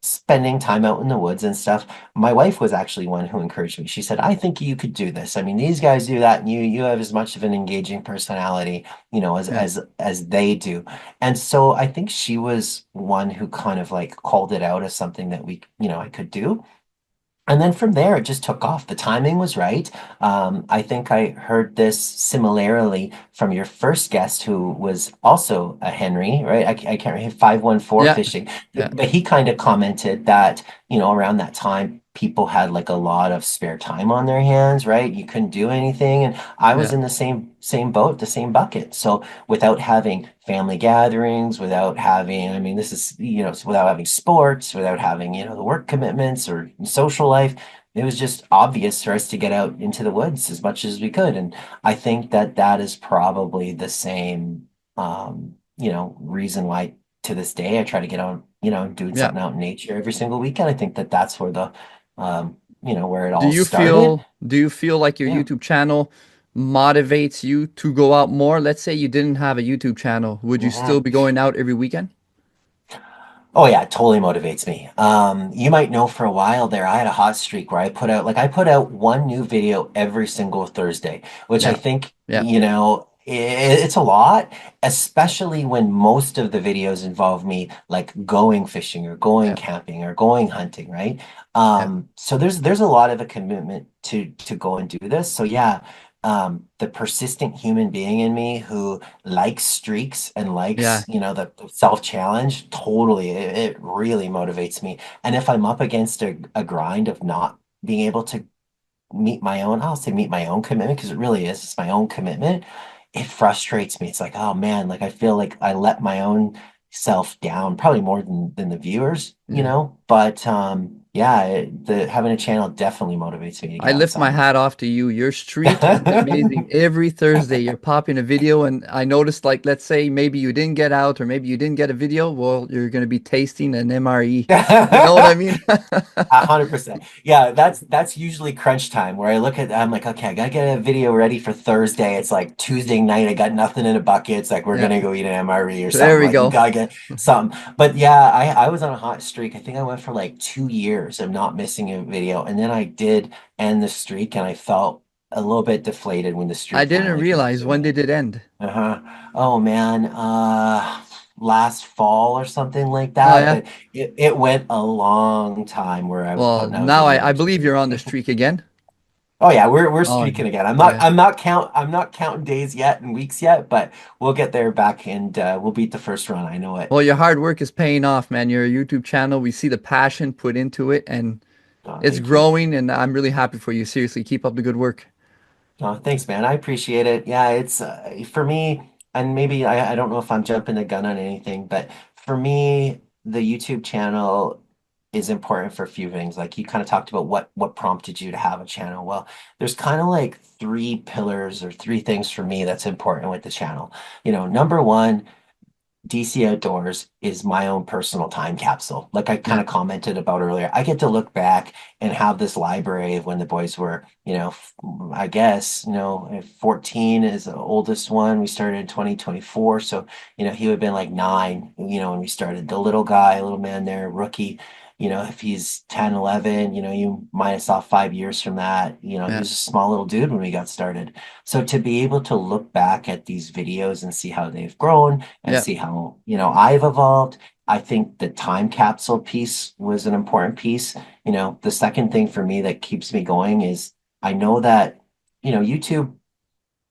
spending time out in the woods and stuff. My wife was actually one who encouraged me. She said, "I think you could do this. I mean, these guys do that, and you have as much of an engaging personality, as yeah, as they do." And so I think she was one who kind of like called it out as something that I could do. And then from there, it just took off. The timing was right. I think I heard this similarly from your first guest, who was also a Henry, right? I can't remember, 514 yeah, fishing, yeah, but he kind of commented that, around that time, people had like a lot of spare time on their hands, right? You couldn't do anything. And I was yeah, in the same boat, the same bucket. So without having family gatherings, without having, I mean, this is, without having sports, without having, the work commitments or social life, it was just obvious for us to get out into the woods as much as we could. And I think that that is probably the same, reason why to this day I try to get on, doing yeah. something out in nature every single weekend. I think that that's where where it Do all you started. feel do you feel like your Yeah. YouTube channel motivates you to go out more? Let's say you didn't have a YouTube channel, would you still Mhm. be going out every weekend? Oh yeah, it totally motivates me. You might know for a while there, I had a hot streak where I put out one new video every single Thursday, which I Yeah. think, Yeah. it's a lot, especially when most of the videos involve me like going fishing or going Yeah. camping or going hunting, right? Yeah. So there's a lot of a commitment to go and do this. So yeah, the persistent human being in me who likes streaks and Yeah. likes, the self-challenge, totally. It really motivates me. And if I'm up against a grind of not being able to I'll say meet my own commitment because it really is, it's my own commitment. It frustrates me. It's like, oh man, like I feel like I let my own self down, probably more than the viewers, Yeah. But yeah, the having a channel definitely motivates me to I get lift my outside. hat off to you. Your streak is amazing. Every Thursday, you're popping a video, and I noticed, like, let's say maybe you didn't get out, or maybe you didn't get a video. Well, you're going to be tasting an MRE. You know what I mean? 100%. Yeah, that's usually crunch time where I'm like, okay, I gotta get a video ready for Thursday. It's like Tuesday night, I got nothing in a bucket. It's like we're Yeah. gonna go eat an MRE or There something. we Like we go. gotta get something. But yeah, I was on a hot streak. I think I went for like 2 years of not missing a video. And then I did end the streak and I felt a little bit deflated when the I streak didn't finally came realize to an when end. did it end? Uh-huh. Oh man, last fall or something like Oh, that. yeah. But it went a long time where I was Well, putting out now I videos. believe you're on the streak again. Oh yeah, we're Oh, streaking again. yeah. I'm not counting days yet and weeks yet, but we'll get there back and we'll beat the first run. I know it. Well, your hard work is paying off, man. Your YouTube channel, we see the passion put into it, and Oh, it's thank you. growing, and I'm really happy for you. Seriously, keep up the good work. Oh, thanks, man. I appreciate it. Yeah, it's for me, and maybe I don't know if I'm jumping the gun on anything, but for me, the YouTube channel is important for a few things. Like you kind of talked about what prompted you to have a channel. Well, there's kind of like three pillars or three things for me that's important with the channel. Number one, DC Outdoors is my own personal time capsule. Like I kind Yeah, of commented about earlier, I get to look back and have this library of when the boys were, I guess, 14 is the oldest one. We started in 2024. So, he would have been like 9, when we started. The little guy, little man there, rookie, if he's 10, 11, you minus off 5 years from that, he yeah, was a small little dude when we got started. So to be able to look back at these videos and see how they've grown, and yeah, see how, I've evolved. I think the time capsule piece was an important piece. The second thing for me that keeps me going is I know that, YouTube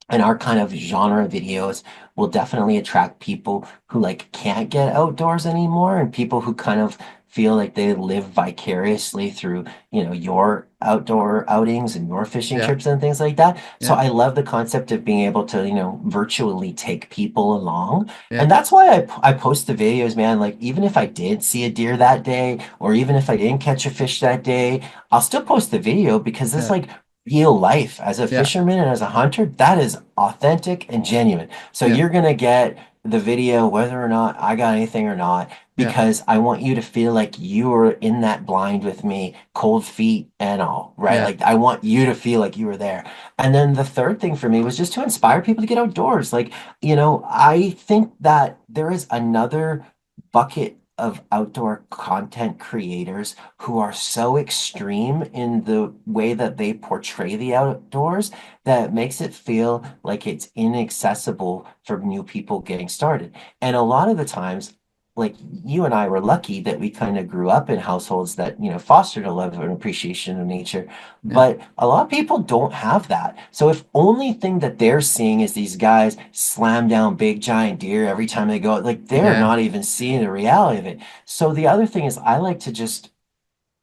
and our kind of genre videos will definitely attract people who like can't get outdoors anymore and people who kind of feel like they live vicariously through, your outdoor outings and your fishing yeah, trips and things like that. So yeah, I love the concept of being able to, virtually take people along. yeah, And that's why I post the videos, man. Like even if I did see a deer that day, or even if I didn't catch a fish that day, I'll still post the video because it's yeah, like real life as a yeah, fisherman and as a hunter, that is authentic and genuine. So yeah, you're gonna get the video whether or not I got anything or not, yeah, because I want you to feel like you were in that blind with me, cold feet and all, right? yeah, Like I want you to feel like you were there. And then the third thing for me was just to inspire people to get outdoors. Like, I think that there is another bucket of outdoor content creators who are so extreme in the way that they portray the outdoors that makes it feel like it's inaccessible for new people getting started. And a lot of the times, like you and I were lucky that we kind of grew up in households that, fostered a love and appreciation of nature. yeah, But a lot of people don't have that. So if only thing that they're seeing is these guys slam down big giant deer every time they go, like they're yeah, not even seeing the reality of it. So the other thing is I like to just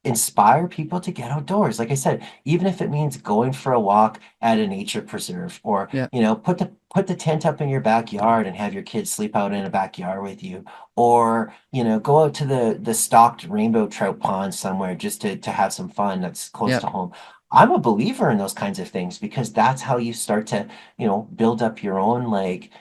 inspire people to get outdoors. Like I said, even if it means going for a walk at a nature preserve or, yeah, put the tent up in your backyard and have your kids sleep out in a backyard with you or, go out to the stocked rainbow trout pond somewhere just to have some fun that's close yeah, to home. I'm a believer in those kinds of things because that's how you start to, build up your own like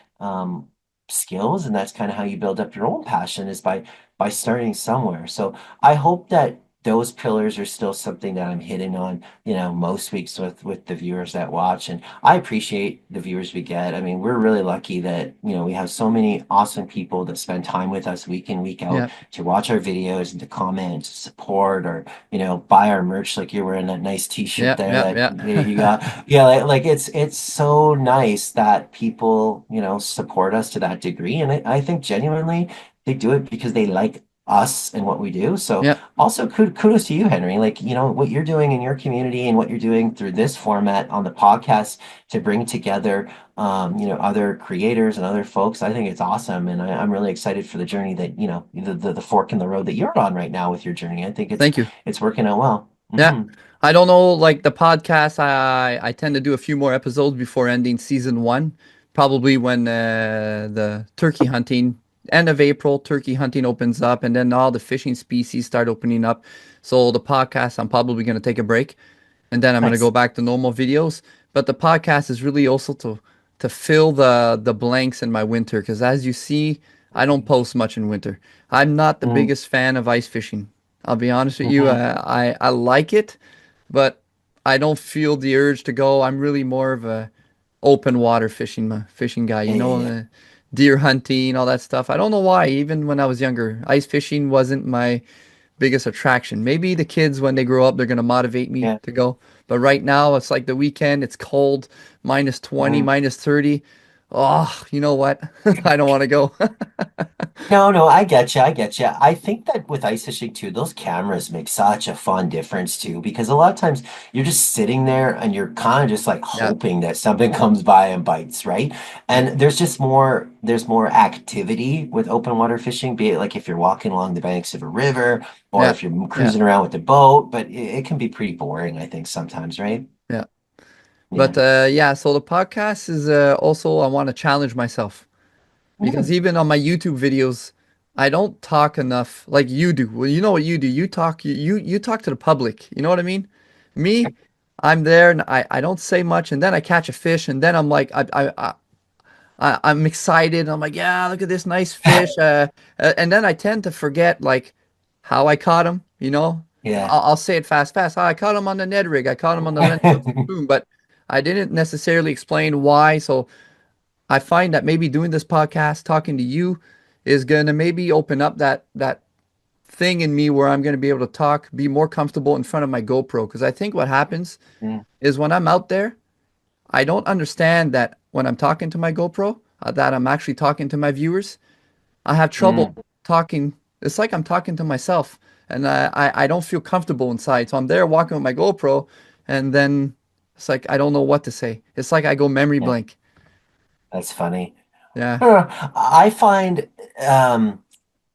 skills and that's kind of how you build up your own passion is by starting somewhere. So I hope that those pillars are still something that I'm hitting on, most weeks with the viewers that watch. And I appreciate the viewers we get. I mean, we're really lucky that, we have so many awesome people that spend time with us week in, week out Yeah. to watch our videos and to comment, to support, or, buy our merch like you're wearing that nice t-shirt Yeah. there Yeah. that you Yeah. got. Yeah, like it's so nice that people, support us to that degree. And I think genuinely they do it because they like us and what we do. So Yeah. also, kudos to you, Henry. Like, what you're doing in your community and what you're doing through this format on the podcast to bring together, other creators and other folks. I think it's awesome. And I'm really excited for the journey that, the fork in the road that you're on right now with your journey. I think it's Thank you. it's working out well. Yeah. Hmm. I don't know, like the podcast, I tend to do a few more episodes before ending season one, probably when the turkey hunting, end of April, turkey hunting opens up, and then all the fishing species start opening up. So the podcast, I'm probably going to take a break, and then I'm going to go Nice. back to normal videos. But the podcast is really also to fill the blanks in my winter, because as you see, I don't post much in winter. I'm not the Mm-hmm. biggest fan of ice fishing. I'll be honest with you. Mm-hmm. I like it, but I don't feel the urge to go. I'm really more of a open water fishing guy. Yeah, yeah, yeah. Deer hunting, all that stuff. I don't know why. Even when I was younger, ice fishing wasn't my biggest attraction. Maybe the kids, when they grow up, they're gonna motivate me Yeah. to go. But right now, it's like the weekend. It's cold, minus 20, Mm-hmm. minus 30. Oh, you know what? I don't want to go. No, no, I get you. I get you. I think that with ice fishing too, those cameras make such a fun difference too, because a lot of times you're just sitting there and you're kind of just like Yeah, hoping that something comes by and bites, right? yeah, And there's more activity with open water fishing, be it like if you're walking along the banks of a river or yeah, if you're yeah, cruising around with the boat, but it can be pretty boring, I think, sometimes, right? yeah. Yeah. But yeah, so the podcast is also I want to challenge myself. Because Mm, even on my YouTube videos, I don't talk enough like you do. Well, you know what you do. You talk to the public. You know what I mean? Me, I'm there and I don't say much, and then I catch a fish, and then I'm like I'm excited. I'm like, yeah, look at this nice fish. And then I tend to forget like how I caught him. You know, yeah. I'll say it fast, fast. Oh, I caught him on the Ned rig. I caught him on the Len spoon, but I didn't necessarily explain why. So I find that maybe doing this podcast, talking to you, is gonna maybe open up that thing in me where I'm gonna be able to talk, be more comfortable in front of my GoPro. Because I think what happens Mm, is when I'm out there, I don't understand that when I'm talking to my GoPro, that I'm actually talking to my viewers. I have trouble mm, talking. It's like I'm talking to myself, and I don't feel comfortable inside. So I'm there walking with my GoPro, and then it's like I don't know what to say. It's like I go memory yeah, blank. that's funny. Yeah, I find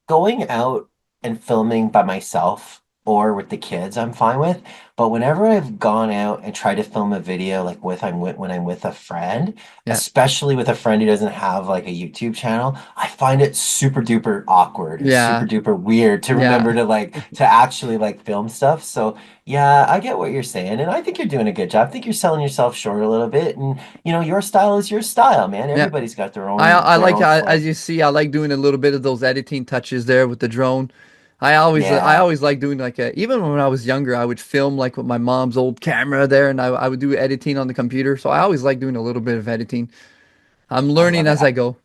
going out and filming by myself or with the kids, I'm fine with. But whenever I've gone out and tried to film a video, like when I'm with a friend, yeah, especially with a friend who doesn't have like a YouTube channel, I find it super duper awkward and super yeah, duper weird to remember yeah. to actually like film stuff. So yeah, I get what you're saying, and I think you're doing a good job. I think you're selling yourself short a little bit, and your style is your style, man. Yeah, Everybody's got I their like own as flair. you see, I like doing a little bit of those editing touches there with the drone. I Yeah. always like doing like even when I was younger, I would film like with my mom's old camera there, and I would do editing on the computer. So I always like doing a little bit of editing. I'm I learning love it. as I go.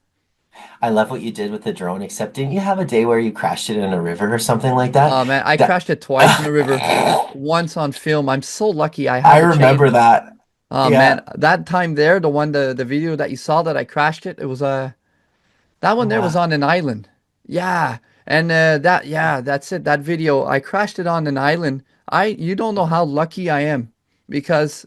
I love what you did with the drone, except didn't you have a day where you crashed it in a river or something like that? Oh man, I That crashed it twice in the river, once on film. I'm so lucky I I had the chain. remember that. Oh man, Yeah. that time there, the video that you saw that I crashed it, it was that one there was Uh, on an island. Yeah. And that's it. That video, I crashed it on an island. You don't know how lucky I am because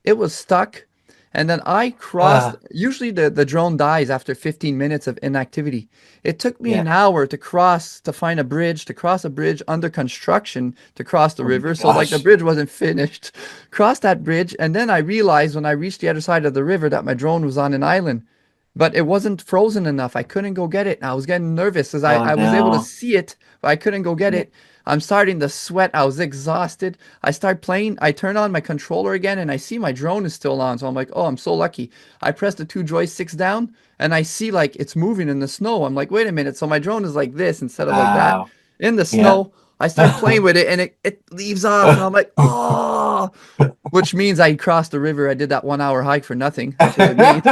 it was stuck. And then I crossed. uh, Usually the drone dies after 15 minutes of inactivity. It took me yeah. an hour to cross, to find a bridge, to cross a bridge under construction to cross the Oh my river. So like the gosh. bridge wasn't finished. Cross that bridge. And then I realized when I reached the other side of the river that my drone was on an island, but it wasn't frozen enough. I couldn't go get it. I was getting nervous as Oh I was able to no. see it, but I couldn't go get Yeah. it. I'm starting to sweat. I was exhausted. I start playing. I turn on my controller again and I see my drone is still on. So I'm like, oh, I'm so lucky. I press the two joysticks down and I see like it's moving in the snow. I'm like, wait a minute. So my drone is like this instead of like that Wow. in the Yeah. snow. I start playing with it and it leaves off and I'm like, oh, which means I crossed the river. I did that 1 hour hike for nothing. That's what it means.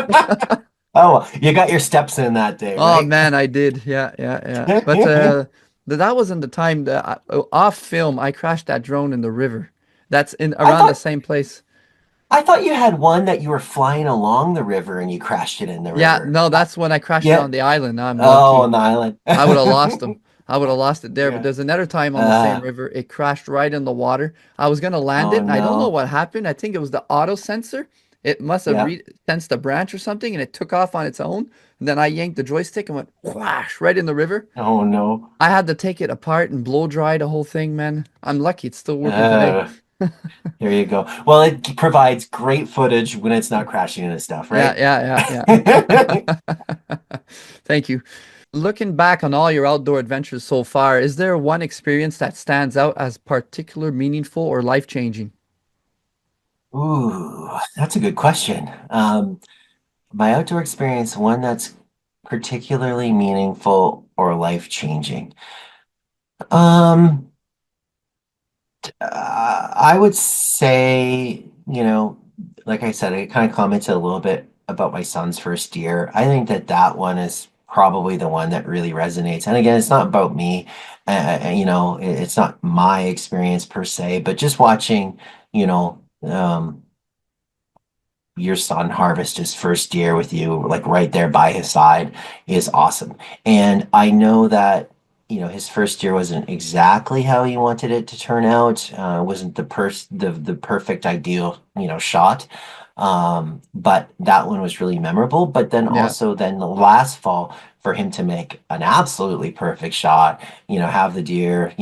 Oh, you got your steps in that day, Oh right? man, I did. Yeah, yeah, yeah. But that wasn't the time that off film I crashed that drone in the river. That's in I around the thought same place. I thought you had one that you were flying along the river and you crashed it in the Yeah, river. no, that's when I crashed it Yeah. on the island. I'm Oh, lucky. on the island. I would have lost them. I would have lost it there. But Yeah. there's another time on the same Uh, river, it crashed right in the water. I was gonna land it, oh and I don't know no. what happened. I think it was the auto sensor. It must have Yeah. re sensed a branch or something, and it took off on its own. And then I yanked the joystick and went whoosh right in the river. Oh no. I had to take it apart and blow dry the whole thing, man. I'm lucky it's still working today. Uh, there you go. Well, it provides great footage when it's not crashing into stuff, Yeah, right? yeah, yeah, yeah. Thank you. Looking back on all your outdoor adventures so far, is there one experience that stands out as particular meaningful or life-changing? Ooh, that's a good question. My outdoor experience, one that's particularly meaningful or life-changing. Um, I would say, like I said, I kind of commented a little bit about my son's first year. I think that that one is probably the one that really resonates. And again, it's not about me. It's not my experience per se, but just watching, you know, your son harvest his first year with you, like right there by his side, is awesome. And I know that, his first year wasn't exactly how he wanted it to turn out. Wasn't the perfect ideal, shot. But that one was really memorable. But then Yeah, also then the last fall for him to make an absolutely perfect shot, have the deer,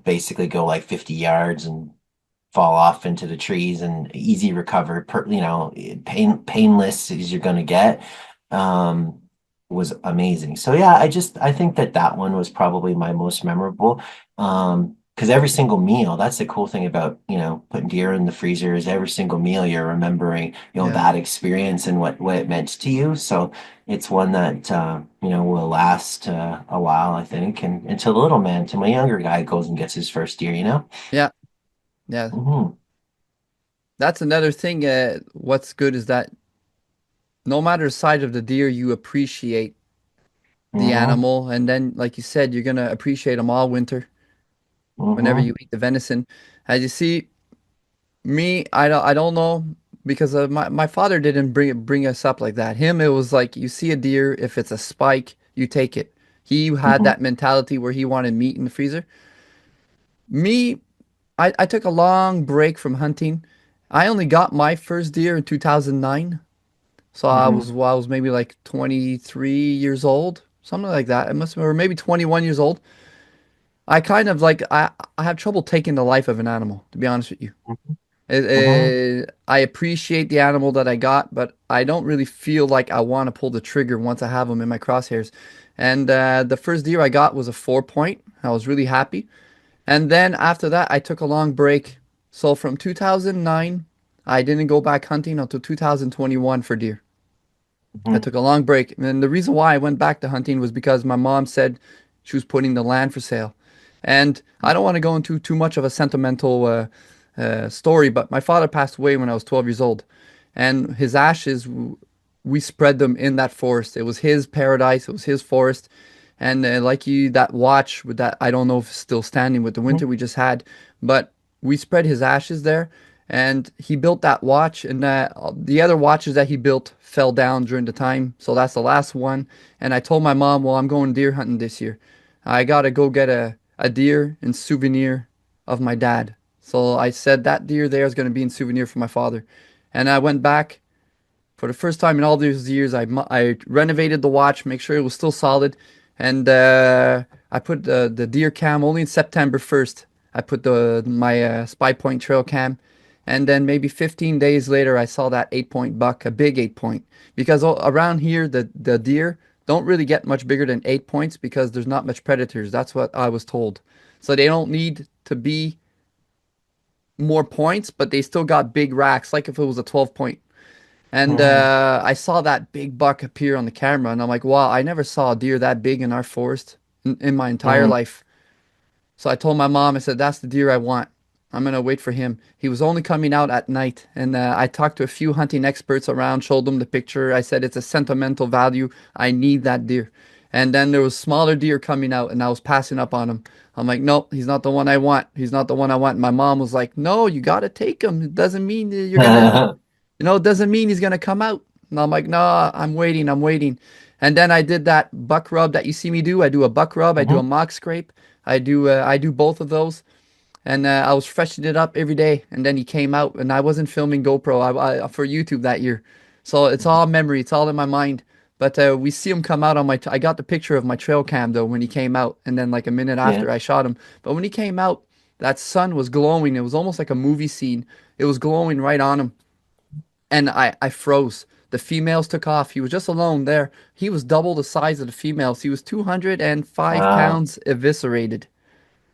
basically go like 50 yards and fall off into the trees and easy recover, painless as you're going to get, um, was amazing. So yeah, I think that that one was probably my most memorable. Because every single meal, that's the cool thing about, putting deer in the freezer is every single meal you're remembering, yeah, that experience and what it meant to you. So it's one that, will last a while, I think, and until the little man, to my younger guy, goes and gets his first deer. yeah, yeah. Hmm. That's another thing. What's good is that no matter the size of the deer, you appreciate the Hmm. animal, and then, like you said, you're gonna appreciate them all winter whenever Hmm. you eat the venison. As you see, me, I don't know because my father didn't bring us up like that. Him, it was like you see a deer, if it's a spike, you take it. He had Hmm. that mentality where he wanted meat in the freezer. Me, I took a long break from hunting. I only got my first deer in 2009. So Hmm. I was maybe like 23 years old, something like that. It must have, or maybe 21 years old. I kind of like I have trouble taking the life of an animal, to be honest with you. Hmm. I appreciate the animal that I got, but I don't really feel like I want to pull the trigger once I have them in my crosshairs. And the first deer I got was a 4 point. I was really happy. And then after that, I took a long break. So from 2009, I didn't go back hunting until 2021 for deer. I Hmm. took a long break. And the reason why I went back to hunting was because my mom said she was putting the land for sale. And I don't want to go into too much of a sentimental story, but my father passed away when I was 12 years old. And his ashes, we spread them in that forest. It was his paradise, it was his forest. And like you, that watch with that, I don't know if it's still standing with the winter we just had, but we spread his ashes there. And he built that watch, and the other watches that he built fell down during the time. So that's the last one. And I told my mom, well, I'm going deer hunting this year. I gotta go get a deer in souvenir of my dad. So I said that deer there is going to be in souvenir for my father. And I went back for the first time in all these years. I renovated the watch, make sure it was still solid, and I put the deer cam only in September 1st. I put the my Spy Point trail cam, and then maybe 15 days later, I saw that 8 point buck, a big 8 point, because around here the deer don't really get much bigger than 8 points because there's not much predators. That's what I was told. So they don't need to be more points, but they still got big racks, like if it was a 12 point. And Hmm. I saw that big buck appear on the camera, and I'm like, wow, I never saw a deer that big in our forest in my entire Hmm. life. So I told my mom, I said, that's the deer I want. I'm gonna wait for him. He was only coming out at night, and I talked to a few hunting experts around, showed them the picture. I said it's a sentimental value. I need that deer. And then there was smaller deer coming out, and I was passing up on him. I'm like, nope, he's not the one I want. He's not the one I want. My mom was like, no, you gotta take him. It doesn't mean that you're gonna, it doesn't mean he's gonna come out. And I'm like, no, I'm waiting, I'm waiting. And then I did that buck rub that you see me do. I do a buck rub, I do a Hmm. mock scrape. I do both of those, and I was freshening it up every day. And then he came out, and I wasn't filming GoPro for YouTube that year, so it's all memory. It's all in my mind. But we see him come out on my. I got the picture of my trail cam though when he came out, and then like a minute Yeah. after I shot him. But when he came out, that sun was glowing. It was almost like a movie scene. It was glowing right on him, and I froze. The females took off. He was just alone there. He was double the size of the females. He was 205 Wow. pounds eviscerated.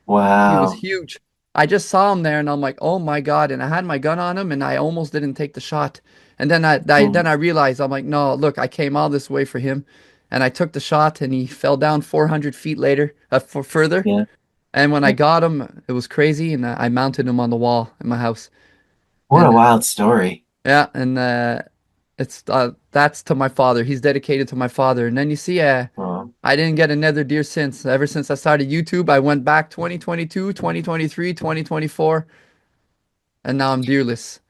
He was Wow. huge. I just saw him there and I'm like, oh my God. And I had my gun on him and I almost didn't take the shot. And then Mm. I realized I'm like, no, look, I came all this way for him. And I took the shot and he fell down 400 feet later, further. Yeah. And when I got him, it was crazy. And I mounted him on the wall in my house. What a And wild story. yeah, and that's to my father. He's dedicated to my father. And then you see, Oh. I didn't get another deer since. Ever since I started YouTube, I went back 2022, 2023, 2024, and now I'm deerless,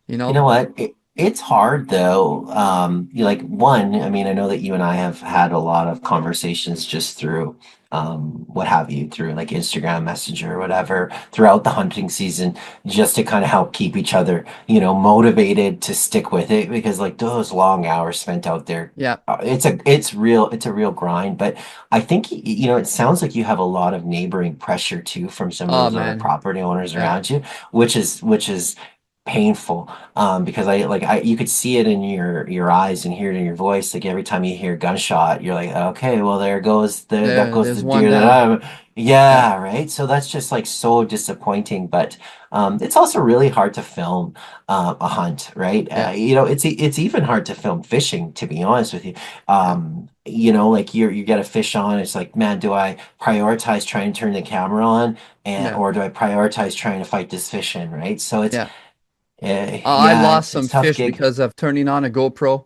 you You know? know what? It's hard though. You like one, I mean, I know that you and I have had a lot of conversations just through what have you, through like Instagram Messenger or whatever throughout the hunting season, just to kind of help keep each other, motivated to stick with it because like those long hours spent out there, Yeah. it's a real grind. But I think it sounds like you have a lot of neighboring pressure too from some of Oh those other man. property owners Yeah. around you, which is painful because I you could see it in your eyes and hear it in your voice like every time you hear gunshot you're like okay well that goes the There's one deer that down. I'm Yeah. yeah right so that's just like so disappointing but it's also really hard to film a hunt right Yeah. it's even hard to film fishing to be honest with you Yeah. like you get a fish on it's like man do I prioritize trying to turn the camera on and Yeah. or do I prioritize trying to fight this fish in right so it's Yeah. I yeah, lost it's some tough fish gig. because of turning on a GoPro.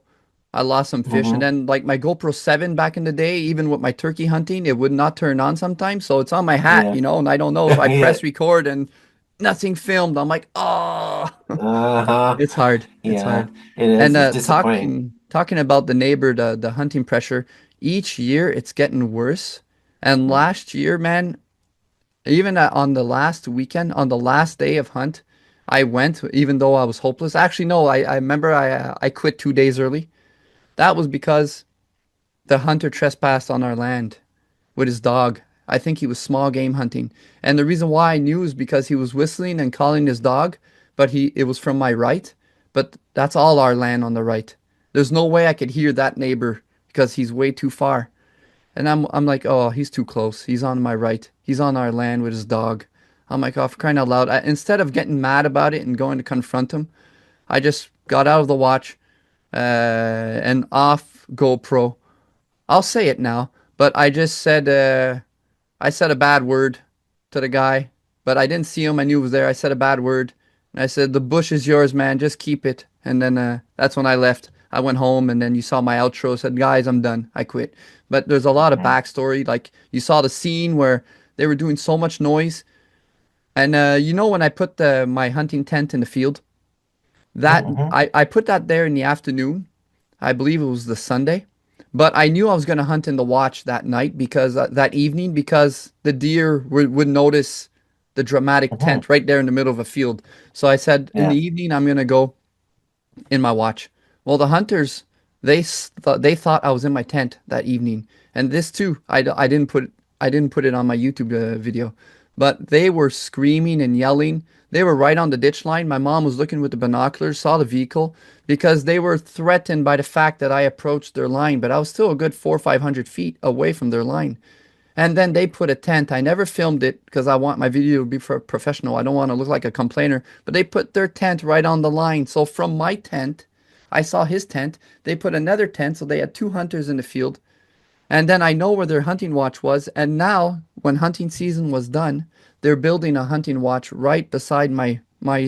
I lost some fish, and Hmm. then like my GoPro 7 back in the day, even with my turkey hunting, it would not turn on sometimes. So it's on my hat, Yeah. and I don't know if I Yeah. press record and nothing filmed. I'm like, oh, Uh-huh. it's hard. It's Yeah. hard. It And is. It's disappointing. talking about the neighbor, the hunting pressure, each year it's getting worse. And Mm. last year, man, even on the last weekend, on the last day of hunt, I went even though I was hopeless. Actually, no, I remember I quit 2 days early. That was because the hunter trespassed on our land with his dog. I think he was small game hunting. And the reason why I knew is because he was whistling and calling his dog, but it was from my right. But that's all our land on the right. There's no way I could hear that neighbor because he's way too far. And I'm like, oh, he's too close. He's on my right. He's on our land with his dog. I'm like, oh, for crying out loud. Instead of getting mad about it and going to confront him, I just got out of the watch and off GoPro. I'll say it now, but I said a bad word to the guy, but I didn't see him. I knew he was there. I said a bad word. And I said, the bush is yours, man. Just keep it. And then that's when I left. I went home, and then you saw my outro. Said, guys, I'm done. I quit. But there's a lot of Mhm. backstory. Like you saw the scene where they were doing so much noise. And when I put my hunting tent in the field, that Mhm. I put that there in the afternoon. I believe it was the Sunday. But I knew I was going to hunt in the watch that night because that evening because the deer would notice the dramatic Mhm. tent right there in the middle of a field. So I said in the Yeah. evening I'm going to go in my watch. Well, the hunters they thought I was in my tent that evening, and this too I didn't put it on my YouTube video, but they were screaming and yelling. They were right on the ditch line. My mom was looking with the binoculars, saw the vehicle because they were threatened by the fact that I approached their line, but I was still a good 400 or 500 feet away from their line. And then they put a tent. I never filmed it because I want my video to be for professional. I don't want to look like a complainer. But they put their tent right on the line. So from my tent, I saw his tent. They put another tent, so they had two hunters in the field. And then I know where their hunting watch was. And now, when hunting season was done, they're building a hunting watch right beside my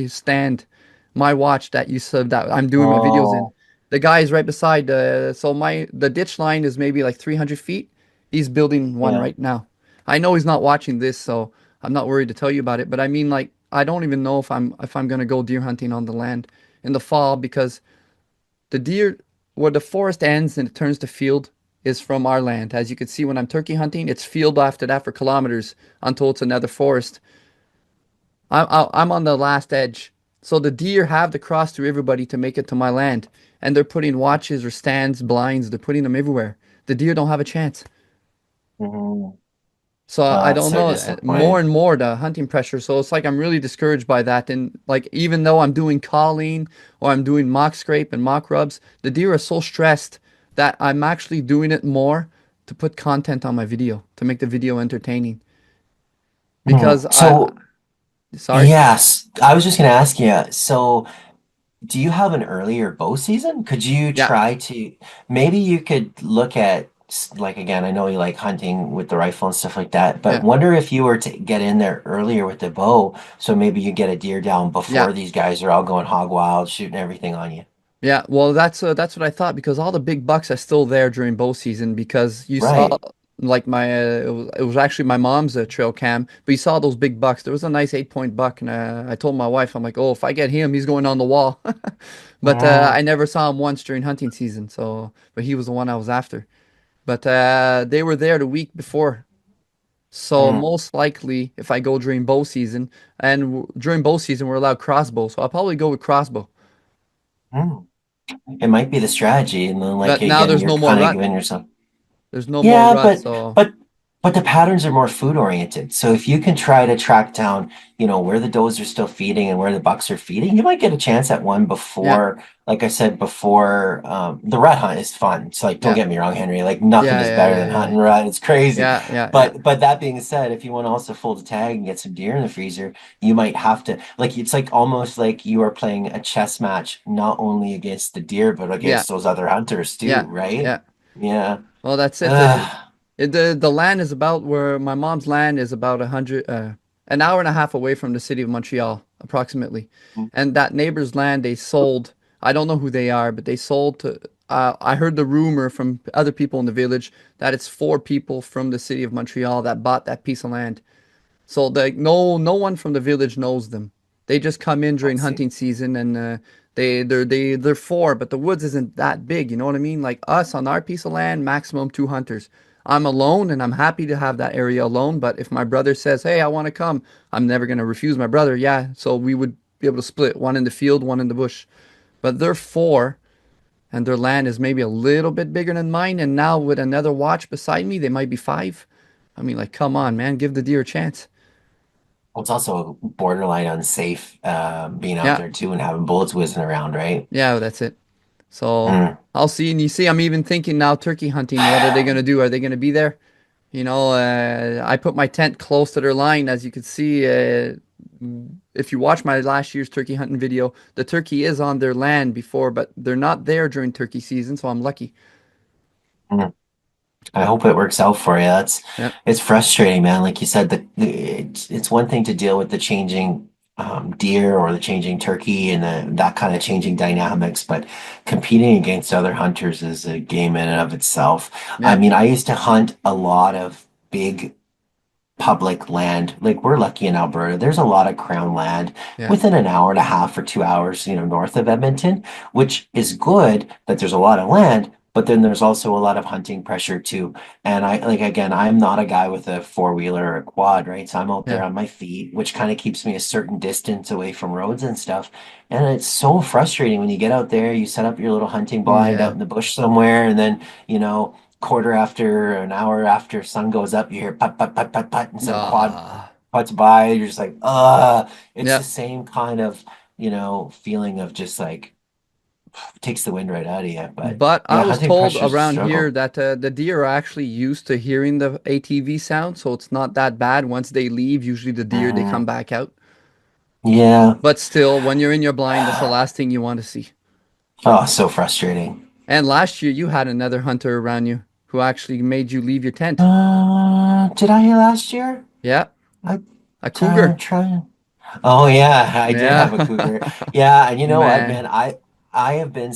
stand, my watch that you said that I'm doing my videos in. Oh, The guy is right beside. So the ditch line is maybe like 300 feet. He's building one yeah. right now. I know he's not watching this, so I'm not worried to tell you about it. But I mean, like, I don't even know if I'm gonna go deer hunting on the land in the fall because the deer, where the forest ends and it turns to field, is from our land. As you can see, when I'm turkey hunting, it's field after that for kilometers until it's another forest. I'm on the last edge. So the deer have to cross through everybody to make it to my land. And they're putting watches or stands, blinds, they're putting them everywhere. The deer don't have a chance. Mhm. So I That's don't so know, more disappointing. and more the hunting pressure. So it's like I'm really discouraged by that. And like even though I'm doing calling or I'm doing mock scrape and mock rubs, the deer are so stressed that I'm actually doing it more to put content on my video, to make the video entertaining. Because I, So, sorry? yes, I was just going to ask you. So, do you have an earlier bow season? Could you Yeah, try to, maybe you could look at, like, again, I know you like hunting with the rifle and stuff like that, but yeah, wonder if you were to get in there earlier with the bow, so maybe you get a deer down yeah. before these guys are all going hog wild, shooting everything on you. Yeah, well, that's what I thought because all the big bucks are still there during bow season because you saw Right. like it was actually my mom's trail cam, but you saw those big bucks. There was a nice 8 point buck, and I told my wife, I'm like, oh, if I get him, he's going on the wall. But Mm, I never saw him once during hunting season, so but he was the one I was after. But they were there the week before, so mm, most likely if I go during bow season, and during bow season we're allowed crossbow, so I'll probably go with crossbow. mm. It might be the strategy, and then like But now again, there's you're no more kind of rut. giving yourself. There's no more Yeah, rut, so but but the patterns are more food oriented. So if you can try to track down, where the does are still feeding and where the bucks are feeding, you might get a chance at one yeah, before, like I said before, the rat hunt is fun. So like don't yeah, get me wrong, Henry, like nothing yeah, is yeah, better yeah, than yeah, hunting rat. It's crazy. yeah, yeah, yeah, But that being said, if you want to also fold a tag and get some deer in the freezer, you might have to like it's like almost like you are playing a chess match, not only against the deer, but yeah, against those other hunters too, yeah, right? yeah. Yeah. Well, that's it. Ugh. The land is about where my mom's land is about 100, an hour and a half away from the city of Montreal, approximately. And that neighbor's land they sold. I don't know who they are, but they sold to. I heard the rumor from other people in the village that it's four people from the city of Montreal that bought that piece of land. So no one from the village knows them. They just come in I during see. hunting season and they're four, but the woods isn't that big, you know what I mean? Like us on our piece of land, maximum two hunters. I'm alone and I'm happy to have that area alone, but if my brother says, "Hey, I want to come," I'm never going to refuse my brother. Yeah, so we would be able to split one in the field, one in the bush. But they're four and their land is maybe a little bit bigger than mine and now with another watch beside me, they might be five. I mean, like come on, man, give the deer a chance. Well, it's also borderline unsafe being out Yeah. there too and having bullets whizzing around, right? Yeah, that's it. So Mm. I'll see. And you see, I'm even thinking now turkey hunting. What are they going to do? Are they going to be there? I put my tent close to their line. As you can see, if you watch my last year's turkey hunting video, the turkey is on their land before, but they're not there during turkey season. So I'm lucky. Mm. I hope it works out for you. That's Yeah. it's frustrating, man. Like you said, it's one thing to deal with the changing deer or the changing turkey and that kind of changing dynamics, but competing against other hunters is a game in and of itself. I Yeah. mean, I used to hunt a lot of big public land. Like we're lucky in Alberta. There's a lot of crown land Yeah. within an hour and a half or 2 hours, north of Edmonton, which is good that there's a lot of land, but then there's also a lot of hunting pressure too. And I like again, I'm not a guy with a four-wheeler or a quad, right? So I'm out there Yeah. on my feet, which kind of keeps me a certain distance away from roads and stuff. And it's so frustrating when you get out there, you set up your little hunting blind out Yeah. in the bush somewhere, and then, quarter after an hour after sun goes up, you hear put put put put put, and some quad Ah. puts by. You're just like, it's the Yeah. same kind of feeling of just like takes the wind right out of you. But But I yeah, was hunting told pressure's a around here struggle. that the deer are actually used to hearing the ATV sound, so it's not that bad. Once they leave, usually the deer they come Mm, back out. yeah. But still, when you're in your blind, that's the last thing you want to see. Oh, so frustrating. And last year you had another hunter around you. who actually made you leave your tent. Did I last year? Yeah, I a cougar. try. Oh yeah, I did have a Yeah. cougar. Yeah, and you know what, man? Man. I have been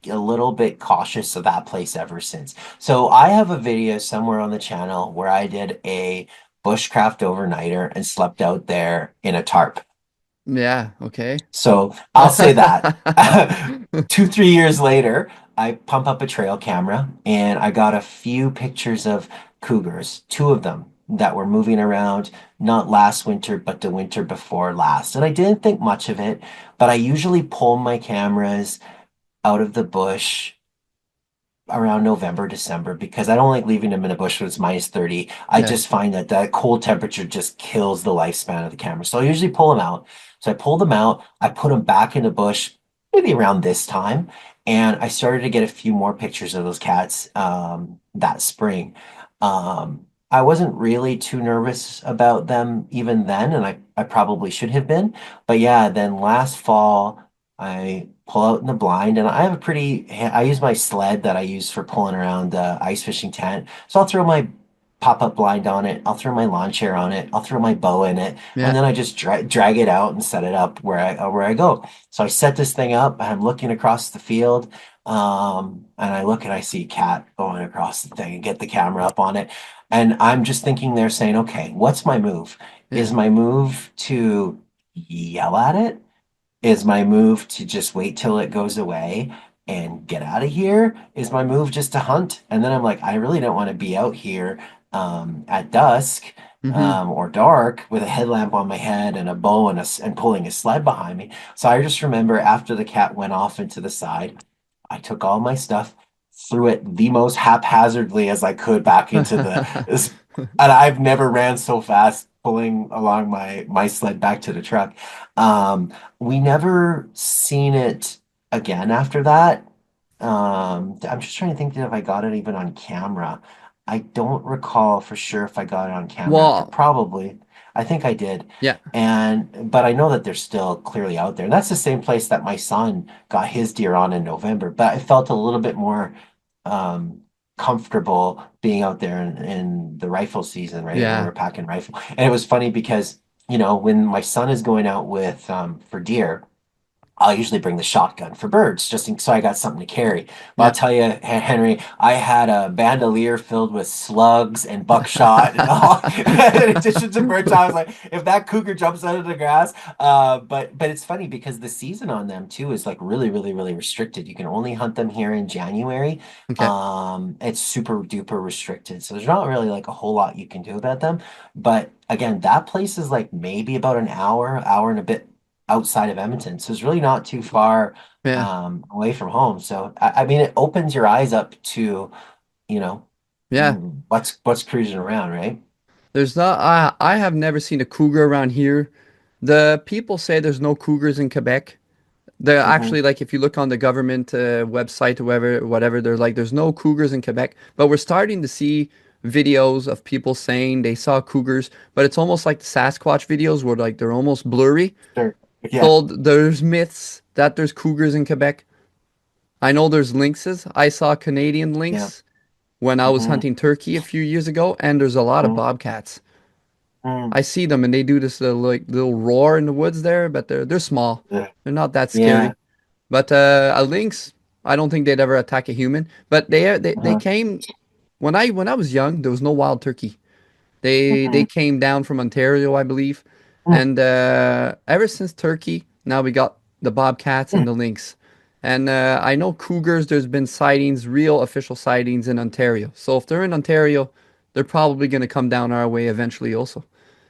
a little bit cautious of that place ever since. So I have a video somewhere on the channel where I did a bushcraft overnighter and slept out there in a tarp. Yeah, okay. So I'll say that. 2, 3 years later, I pump up a trail camera and I got a few pictures of cougars, two of them that were moving around, not last winter, but the winter before last. And I didn't think much of it, but I usually pull my cameras out of the bush around November, December, because I don't like leaving them in a bush when it's -30. I Yeah, just find that that cold temperature just kills the lifespan of the camera. So I usually pull them out. So I pull them out, I put them back in the bush maybe around this time, and I started to get a few more pictures of those cats that spring. I wasn't really too nervous about them even then, and I probably should have been. But yeah, then last fall, I pull out in the blind, and I have a I use my sled that I use for pulling around the ice fishing tent. So I'll throw my pop-up blind on it. I'll throw my lawn chair on it. I'll throw my bow in it, and yeah, then I just drag it out and set it up where I go. So I set this thing up, and I'm looking across the field, and I look and I see a cat going across the thing and get the camera up on it, and I'm just thinking there saying, okay, what's my move? yeah. Is my move to yell at it? Is my move to just wait till it goes away and get out of here? Is my move just to hunt? And then I'm like, I really don't want to be out here at dusk Mm-hmm. or dark with a headlamp on my head and a bow and pulling a sled behind me. So I just remember after the cat went off into the side, I took all my stuff, threw it the most haphazardly as I could back into and I've never ran so fast pulling along my sled back to the truck. We never seen it again after that. I'm just trying to think if I got it even on camera. I don't recall for sure if I got it on camera after. Well, Probably. I think I did. yeah, But I know that they're still clearly out there. And that's the same place that my son got his deer on in November. But I felt a little bit more um comfortable being out there in the rifle season, right? When we yeah, were packing rifle. And it was funny because, when my son is going out with for deer, I'll usually bring the shotgun for birds, so I got something to carry. But I'll yeah. tell you, Henry, I had a bandolier filled with slugs and buckshot and all, in addition to birds. I was like, if that cougar jumps out of the grass, but it's funny because the season on them too is like really, really, really restricted. You can only hunt them here in January. Okay. It's super duper restricted, so there's not really like a whole lot you can do about them. But again, that place is like maybe about an hour and a bit outside of Edmonton. So it's really not too far Yeah, away from home. So I mean, it opens your eyes up to, you know, yeah. what's cruising around, right? There's not, I have never seen a cougar around here. The people say there's no cougars in Quebec. They're Hmm. actually like if you look on the government website or whatever, they're like there's no cougars in Quebec, but we're starting to see videos of people saying they saw cougars, but it's almost like the Sasquatch videos where like they're almost blurry. Sure. Yeah. So there's myths that there's cougars in Quebec. I know there's lynxes. I saw Canadian Yeah. lynx when I was Hmm. hunting turkey a few years ago, and there's a lot of Hmm. bobcats. Hmm. I see them and they do this little like little roar in the woods there, but they're small. Yeah. They're not that Yeah. scary. But a lynx, I don't think they'd ever attack a human. But they Uh-huh. came when I was young. There was no wild turkey. They Hmm. came down from Ontario, I believe, Hmm. and ever since turkey, now we got the bobcats and Hmm. the lynx. And I know cougars. There's been sightings, real official sightings in Ontario. So if they're in Ontario, they're probably going to come down our way eventually, also.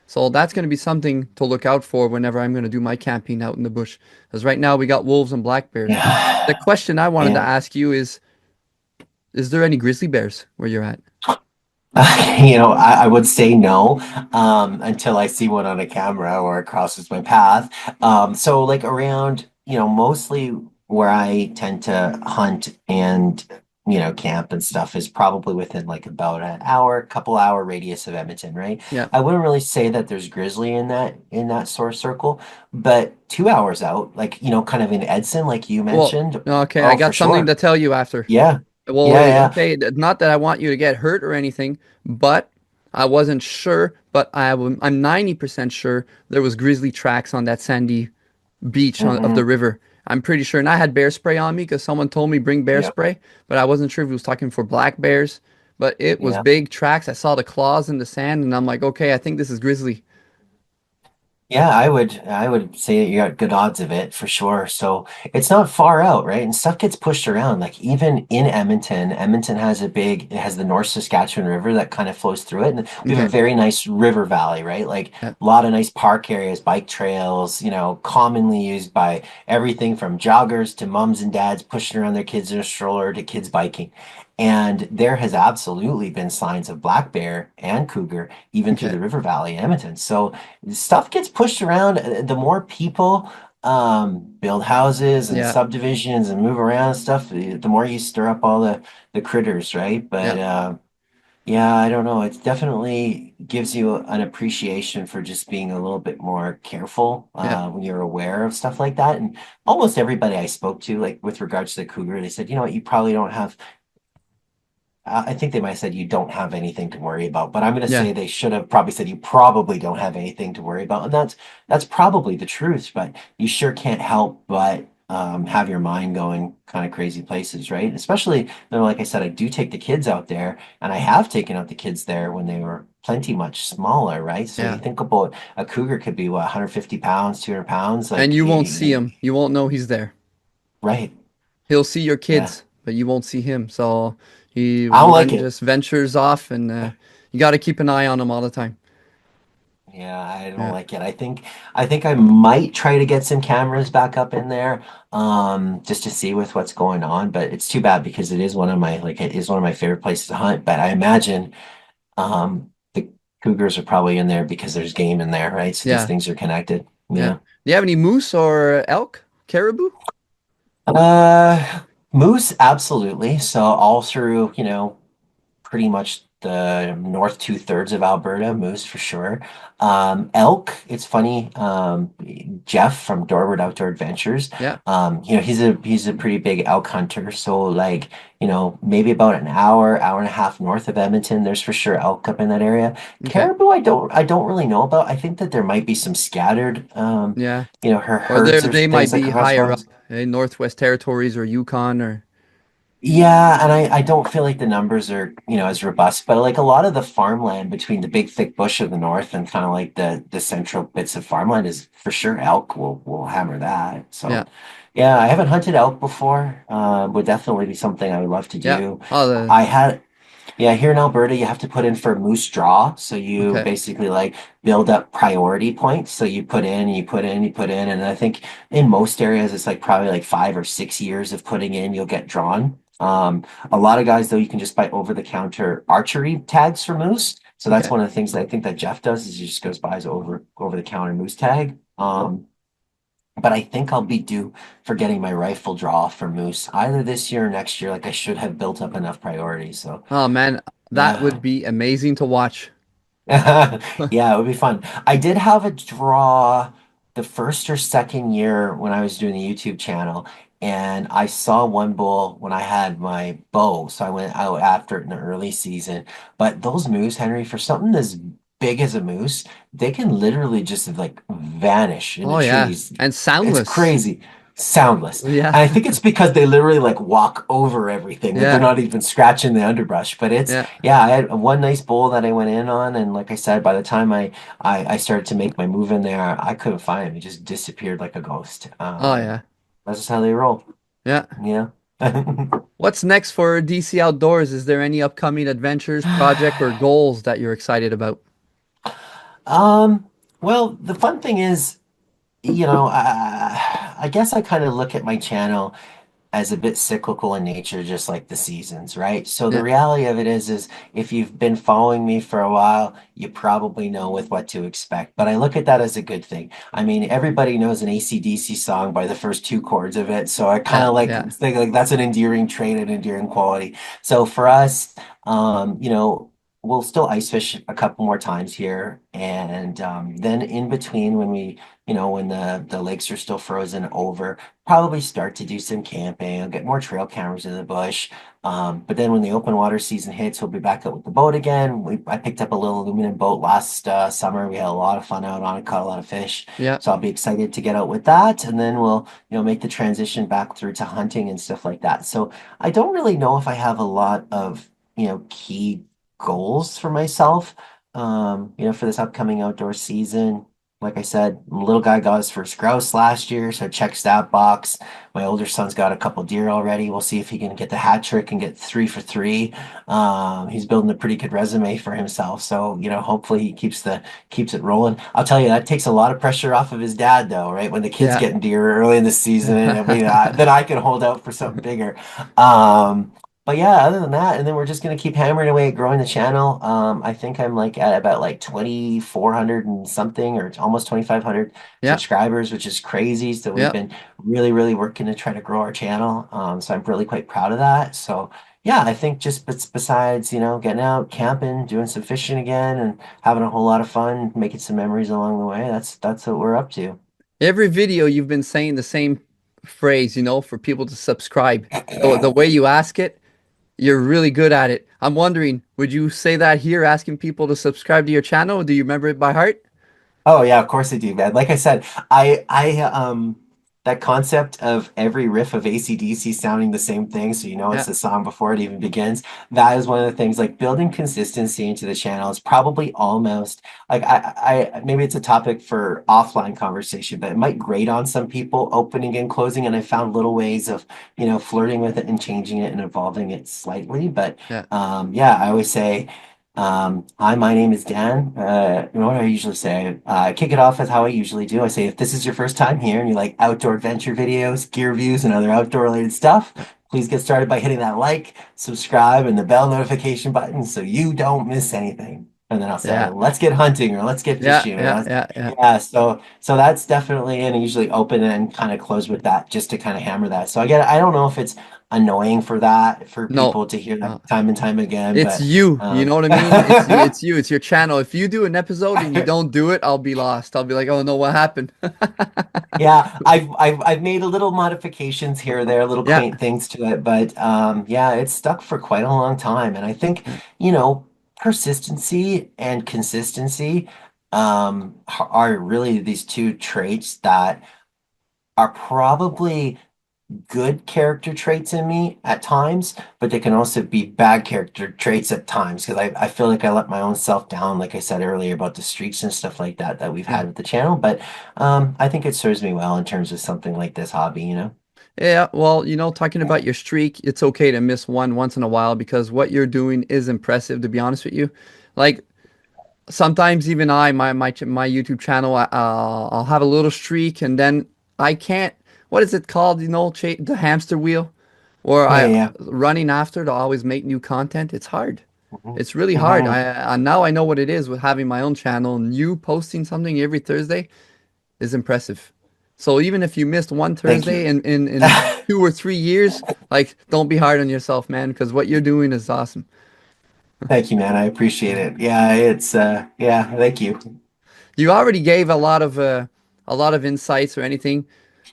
So that's going to be something to look out for whenever I'm going to do my camping out in the bush. Because right now we got wolves and black bears. The Yeah. question I wanted to Yeah. ask you is there any grizzly bears where you're at? I would say no, until I see one on a camera or it crosses my path. So like around, mostly where I tend to hunt and, camp and stuff is probably within like about an hour, couple hour radius of Edmonton, right? Yeah. I wouldn't really say that there's grizzly in that source circle, but 2 hours out, like, kind of in Edson, like you Well, mentioned, okay, I oh, for got something sure. to tell you after. Yeah. Well, Yeah, yeah. okay, not that I want you to get hurt or anything, but I wasn't sure, but I'm 90% sure there was grizzly tracks on that sandy beach of the Hmm. river. I'm pretty sure. And I had bear spray on me because someone told me bring bear Yeah, spray, but I wasn't sure if he was talking for black bears. But it was yeah. big tracks. I saw the claws in the sand, and I'm like, okay, I think this is grizzly. Yeah, I would say that you got good odds of it for sure. So it's not far out, right? And stuff gets pushed around. Like even in Edmonton, Edmonton has it has the North Saskatchewan River that kind of flows through it. And we have a Okay. very nice river valley, right? Like Yeah. a lot of nice park areas, bike trails, commonly used by everything from joggers to moms and dads pushing around their kids in a stroller to kids biking. And there has absolutely been signs of black bear and cougar even through Okay. the river valley in Edmonton. So stuff gets pushed around. The more people build houses and Yeah. subdivisions and move around and stuff, the more you stir up all the critters, right? Yeah. But yeah, I don't know. It definitely gives you an appreciation for just being a little bit more careful Yeah. when you're aware of stuff like that. And almost everybody I spoke to, like with regards to the cougar, they said, you know what, you probably don't have I think they might have said you don't have anything to worry about, but I'm going to Yeah. say they should have probably said you probably don't have anything to worry about, and that's probably the truth. But you sure can't help but have your mind going kind of crazy places, right? Especially, like I said, I do take the kids out there, and I have taken out the kids there when they were plenty much smaller, right? So you Yeah. think about a cougar could be what 150 pounds, 200 pounds, And like you won't see him. You won't know he's there. right? He'll see your Yeah, kids, but you won't see him. So he I don't like one it. just ventures off, and you got to keep an eye on him all the time. Yeah, I don't Yeah. like it. I think I might try to get some cameras back up in there just to see with what's going on, but it's too bad because it is one of my favorite places to hunt, but I imagine the cougars are probably in there because there's game in there, right? So these Yeah. things are connected. Yeah. Yeah. Do you have any moose or elk, caribou? Uh Moose, absolutely. So all through, pretty much the north two-thirds of Alberta, moose for sure. Elk, it's funny. Jeff from Dorward Outdoor Adventures, Yeah. he's a pretty big elk hunter. So like, maybe about an hour and a half north of Edmonton, there's for sure elk up in that area. Okay. Caribou, I don't really know about. I think that there might be some scattered, Yeah. her Or herds or they might things that be come across higher up farms. in Northwest Territories or Yukon or Yeah, and I don't feel like the numbers are, as robust, but like a lot of the farmland between the big thick bush of the north and kind of like the central bits of farmland is for sure elk will hammer that. yeah. So yeah, I haven't hunted elk before. Would definitely be something I would love to Yeah. do. Oh, I had Yeah, here in Alberta, you have to put in for moose draw. So you okay. basically like build up priority points. So you put in, you put in, you put in. And I think in most areas, it's like probably like 5 or 6 years of putting in, you'll get drawn. A lot of guys, though, you can just buy over-the-counter archery tags for moose. So that's Okay. one of the things that I think that Jeff does is he just goes buys over-the-counter moose tag. But I think I'll be due for getting my rifle draw for moose either this year or next year. Like I should have built up enough priorities. So Oh man, that yeah. would be amazing to watch. Yeah, it would be fun. I did have a draw the first or second year when I was doing the YouTube channel, and I saw one bull when I had my bow, so I went out after it in the early season. But those moose, Henry, for something as big as a moose, they can literally just like vanish in the Oh yeah. trees. And It's soundless. crazy. Soundless. Yeah. And I think it's because they literally like walk over everything. Like they're Yeah. not even scratching the underbrush. But it's Yeah. yeah, I had one nice bowl that I went in on, and like I said, by the time I started to make my move in there, I couldn't find him. He just disappeared like a ghost. Oh yeah. That's just how they roll. Yeah. Yeah. What's next for DC Outdoors? Is there any upcoming adventures, project, or goals that you're excited about? Um, well, the fun thing is, I guess I kind of look at my channel as a bit cyclical in nature, just like the seasons, right? So the Yeah. reality of it is if you've been following me for a while, you probably know with what to expect. But I look at that as a good thing. I mean, everybody knows an AC/DC song by the first two chords of it, so I kind Yeah. of like Yeah. think like that's an endearing trait, an endearing quality. So for us, um, you know. we'll still ice fish a couple more times here, and then in between when when the lakes are still frozen over, probably start to do some camping. I'll get more trail cameras in the bush. But then when the open water season hits, we'll be back out with the boat again. I picked up a little aluminum boat last summer. We had a lot of fun out on it, caught a lot of fish. Yeah. So I'll be excited to get out with that, and then we'll make the transition back through to hunting and stuff like that. So I don't really know if I have a lot of key goals for myself, for this upcoming outdoor season. Like I said, little guy got his first grouse last year, so checks that box. My older son's got a couple deer already. We'll see if he can get the hat trick and get 3 for 3. He's building a pretty good resume for himself. So, hopefully he keeps it rolling. I'll tell you, that takes a lot of pressure off of his dad, though, right? When the kid's Yeah. getting deer early in the season, and then I can hold out for something bigger. Um, but yeah, other than that, and then we're just gonna keep hammering away at growing the channel. I think I'm like at about like 2,400 and something, or almost 2,500 Yeah. subscribers, which is crazy. So we've Yeah. been really, really working to try to grow our channel. So I'm really quite proud of that. So yeah, I think just besides, getting out, camping, doing some fishing again, and having a whole lot of fun, making some memories along the way, that's what we're up to. Every video you've been saying the same phrase, for people to subscribe. The way you ask it, you're really good at it. I'm wondering, would you say that here, asking people to subscribe to your channel? Do you remember it by heart? Oh yeah, of course I do, man. Like I said, I that concept of every riff of AC/DC sounding the same thing, so it's Yeah. the song before it even begins. That is one of the things, like building consistency into the channel is probably almost like I maybe it's a topic for offline conversation, but it might grate on some people opening and closing, and I found little ways of, flirting with it and changing it and evolving it slightly. But Yeah. yeah, I always say hi, my name is Dan. You know what I usually say? I kick it off with how I usually do. I say, if this is your first time here and you like outdoor adventure videos, gear views, and other outdoor related stuff, please get started by hitting that like, subscribe, and the bell notification button so you don't miss anything. And then I'll say, Yeah. let's get hunting or let's get Yeah. fishing or Yeah. let's Yeah. Yeah. yeah. So that's definitely, and I usually open and kind of close with that just to kind of hammer that. So I don't know if it's annoying for No. people to hear that No. time and time again, It's but you. You um, know what I mean? It's you. It's your channel. If you do an episode and you don't do it, I'll be lost. I'll be like, "Oh no, what happened?" Yeah, I've made a little modifications here or there, little Yeah. quaint things to it, but yeah, it's stuck for quite a long time. And I think, Yeah. persistency and consistency are really these two traits that are probably good character traits in me at times, but they can also be bad character traits at times because I feel like I let my own self down, like I said earlier about the streaks and stuff like that we've Yeah. had with the channel. But I think it serves me well in terms of something like this hobby. Yeah, well, talking about your streak, it's okay to miss one once in a while because what you're doing is impressive, to be honest with you. Like sometimes even my YouTube channel, I'll have a little streak and then I can't. What is it called? Cha the hamster wheel, or Yeah, I yeah. running after to always make new content. It's hard. Mhm. It's really hard. Mhm. Now I know what it is with having my own channel and you posting something every Thursday is impressive. So even if you missed one Thank you. Thursday in 2 or 3 years, like don't be hard on yourself, man, because what you're doing is awesome. Thank you, man. I appreciate it. Yeah, it's yeah, thank you. You already gave a lot of insights or anything,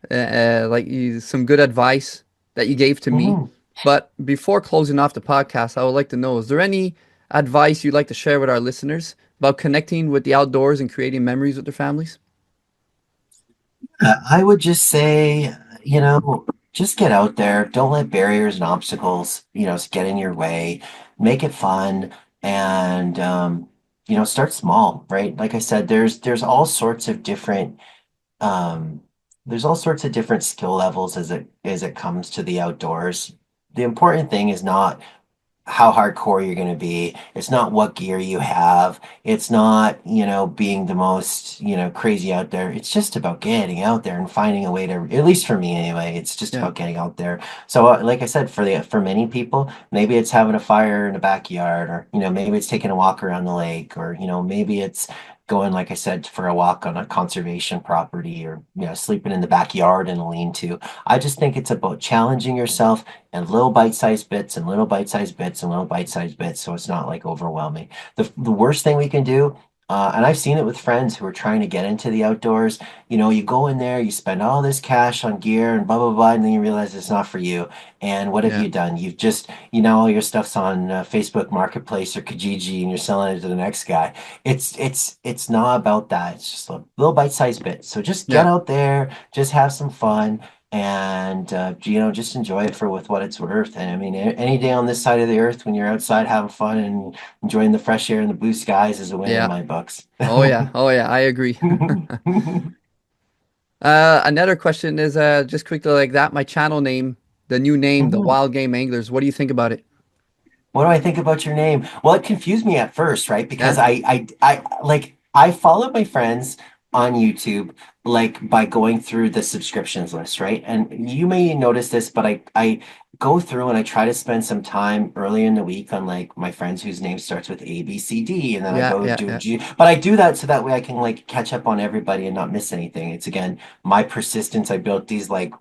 some good advice that you gave to me. Mhm. But before closing off the podcast, I would like to know, is there any advice you'd like to share with our listeners about connecting with the outdoors and creating memories with their families? I would just say, just get out there. Don't let barriers and obstacles, get in your way. Make it fun and start small, right? Like I said, there's all sorts of different um skill levels as it comes to the outdoors. The important thing is not how hardcore you're going to be. It's not what gear you have. It's not, being the most, crazy out there. It's just about getting out there and finding a way to, at least for me anyway, it's just Yeah. about getting out there. So, like I said, for many people, maybe it's having a fire in the backyard, or, maybe it's taking a walk around the lake, or, maybe it's going, like I said, for a walk on a conservation property, or sleeping in the backyard in a lean-to. I just think it's about challenging yourself and little bite-sized bits and little bite-sized bits and little bite-sized bits, so it's not like overwhelming. The worst thing we can do, and I've seen it with friends who are trying to get into the outdoors. You go in there, you spend all this cash on gear and blah blah blah, and then you realize it's not for you. And what have Yeah. you done? You've just, all your stuff's on Facebook Marketplace or Kijiji, and you're selling it to the next guy. It's not about that. It's just a little bite-sized bit. So just get Yeah. out there, just have some fun, and just enjoy it for with what it's worth. And I mean, any day on this side of the earth when you're outside having fun and enjoying the fresh air and the blue skies is a win in Yeah. my books. Oh yeah. Oh yeah. I agree. Another question is just quickly like that. My channel name, the new name, the Mhm. Wild Game Anglers. What do you think about it? What do I think about your name? Well, it confused me at first, right? Because Yeah. I followed my friends on YouTube like by going through the subscriptions list, right? And you may notice this, but I go through and I try to spend some time early in the week on like my friends whose name starts with A, B, C, D, and then I Yeah. go Yeah. do Yeah. G. But I do that so that way I can like catch up on everybody and not miss anything. It's again my persistence. I built these like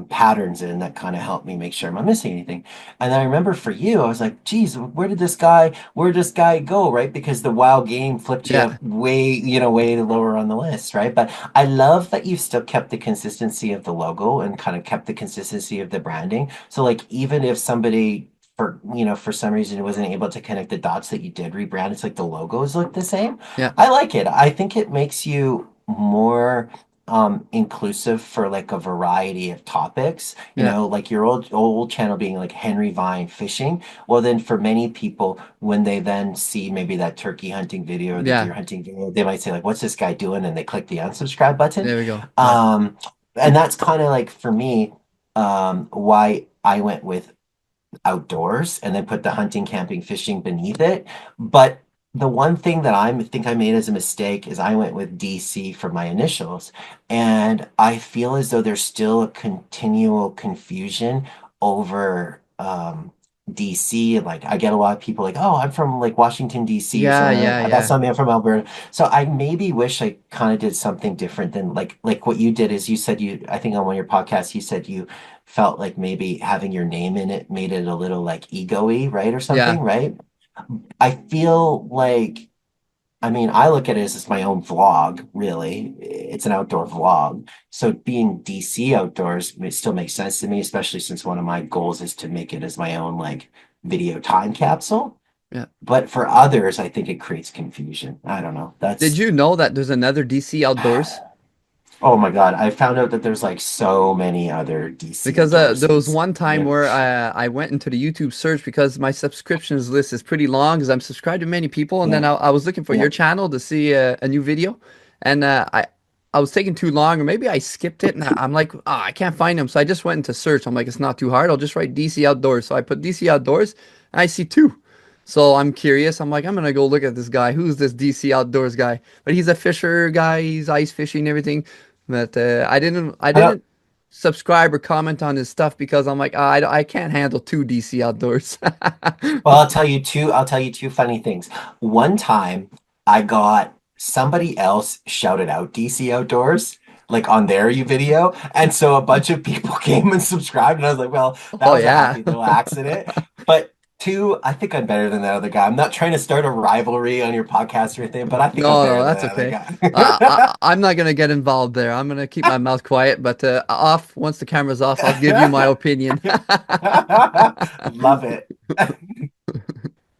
patterns in that kind of help me make sure I'm not missing anything. And I remember for you, I was like, geez, where did this guy go, right? Because the wild game flipped you Yeah. up way, way lower on the list, right? But I love that you've still kept the consistency of the logo and kind of kept the consistency of the branding. So like even if somebody for some reason wasn't able to connect the dots that you did rebrand, it's like the logos look the same. Yeah. I like it. I think it makes you more inclusive for like a variety of topics, Yeah. like your old channel being like Henri-Vine fishing. Well, then for many people, when they then see maybe that turkey hunting video or the Yeah. deer hunting video, they might say like, what's this guy doing? And they click the unsubscribe button. There we go. Yeah. Um, and that's kind of like for me, why I went with outdoors and then put the hunting, camping, fishing beneath it. But the one thing that I think I made as a mistake is I went with DC for my initials. And I feel as though there's still a continual confusion over DC. Like I get a lot of people like, oh, I'm from like Washington, DC. So Yeah. Yeah. that's Yeah. not me, I'm from Alberta. So I maybe wish I kind of did something different than like what you did is you said I think on one of your podcasts, you said you felt like maybe having your name in it made it a little like ego-y, right? Or something, Yeah. right? I feel like, I mean, I look at it as my own vlog, really. It's an outdoor vlog. So being DC outdoors still makes sense to me, especially since one of my goals is to make it as my own like video time capsule. Yeah. But for others, I think it creates confusion. I don't know. Did you know that there's another DC Outdoors? Oh my God. I found out that there's like so many other DC Because outdoors. there was It's one time yeah. where I went into the YouTube search because my subscriptions list is pretty long because I'm subscribed to many people, and then Yeah. I was looking for Yeah. your channel to see a new video, and I was taking too long, or maybe I skipped it, and I'm like, I can't find them, so I just went into search. I'm like, it's not too hard. I'll just write DC Outdoors. So I put DC Outdoors, and I see two. So I'm curious. I'm like, I'm gonna go look at this guy. Who's this DC Outdoors guy? But he's a fisher guy. He's ice fishing and everything. But I I don't, didn't subscribe or comment on his stuff because I'm like, I can't handle two DC Outdoors. well, I'll tell you two funny things. One time I got somebody else shouted out DC Outdoors, like on their video. And so a bunch of people came and subscribed, and I was like, well, that Oh was a yeah. happy little accident. But two, I think I'm better than that other guy. I'm not trying to start a rivalry on your podcast or anything, but I think I'm No, better no, than that's that other okay. guy. I'm not gonna get involved there. I'm gonna keep my mouth quiet, but off once the camera's off, I'll give you my opinion. Love it.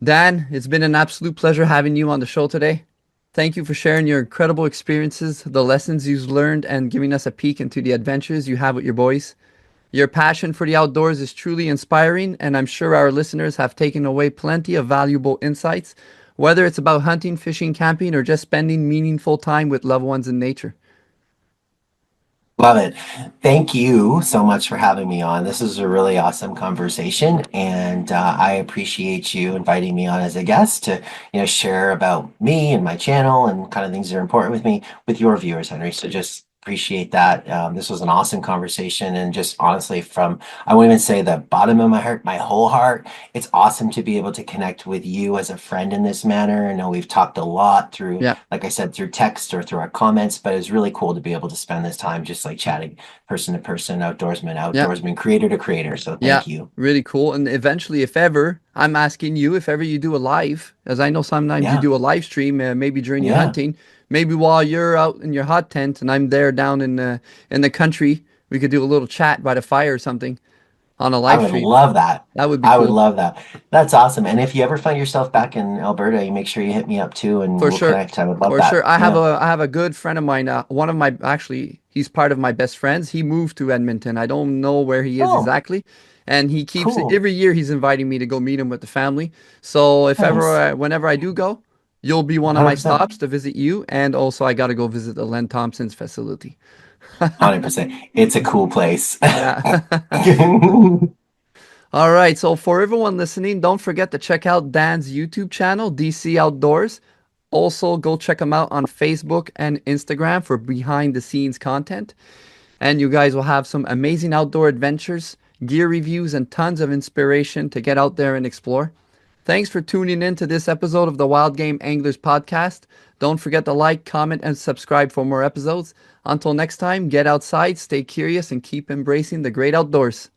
Dan, it's been an absolute pleasure having you on the show today. Thank you for sharing your incredible experiences, the lessons you've learned, and giving us a peek into the adventures you have with your boys. Your passion for the outdoors is truly inspiring, and I'm sure our listeners have taken away plenty of valuable insights, whether it's about hunting, fishing, camping, or just spending meaningful time with loved ones in nature. Love it. Thank you so much for having me on. This is a really awesome conversation, and I appreciate you inviting me on as a guest to, share about me and my channel and kind of things that are important with me with your viewers, Henry. So just appreciate that. This was an awesome conversation, and just honestly, from I won't even say the bottom of my heart, my whole heart, it's awesome to be able to connect with you as a friend in this manner. I know we've talked a lot through, Yeah. like I said, through text or through our comments, but it's really cool to be able to spend this time just like chatting person to person, Yeah. outdoorsman, creator to creator. So Yeah, thank you. really cool. And eventually, if ever, I'm asking you, if ever you do a live, as I know sometimes you Yeah, do a live stream, maybe during your yeah. hunting, maybe while you're out in your hot tent and I'm there down in the country, we could do a little chat by the fire or something on a I live would stream. love that. That would be I would cool. love that. That's awesome. And if you ever find yourself back in Alberta, you make sure you hit me up too, and For we'll sure. connect. I would love For that. sure. Yeah. I have a good friend of mine, one of my actually he's part of my best friends. He moved to Edmonton. I don't know where he is Oh, exactly. And he keeps it cool. every year he's inviting me to go meet him with the family. So if ever Nice. whenever I do go, you'll be one of my 100%. stops to visit you. And also I gotta go visit the Len Thompson's facility. 100%. It's a cool place. Yeah. All right. So for everyone listening, don't forget to check out Dan's YouTube channel, DC Outdoors. Also, go check him out on Facebook and Instagram for behind the scenes content. And you guys will have some amazing outdoor adventures, gear reviews, and tons of inspiration to get out there and explore. Thanks for tuning in to this episode of the Wild Game Anglers podcast. Don't forget to like, comment, and subscribe for more episodes. Until next time, get outside, stay curious, and keep embracing the great outdoors.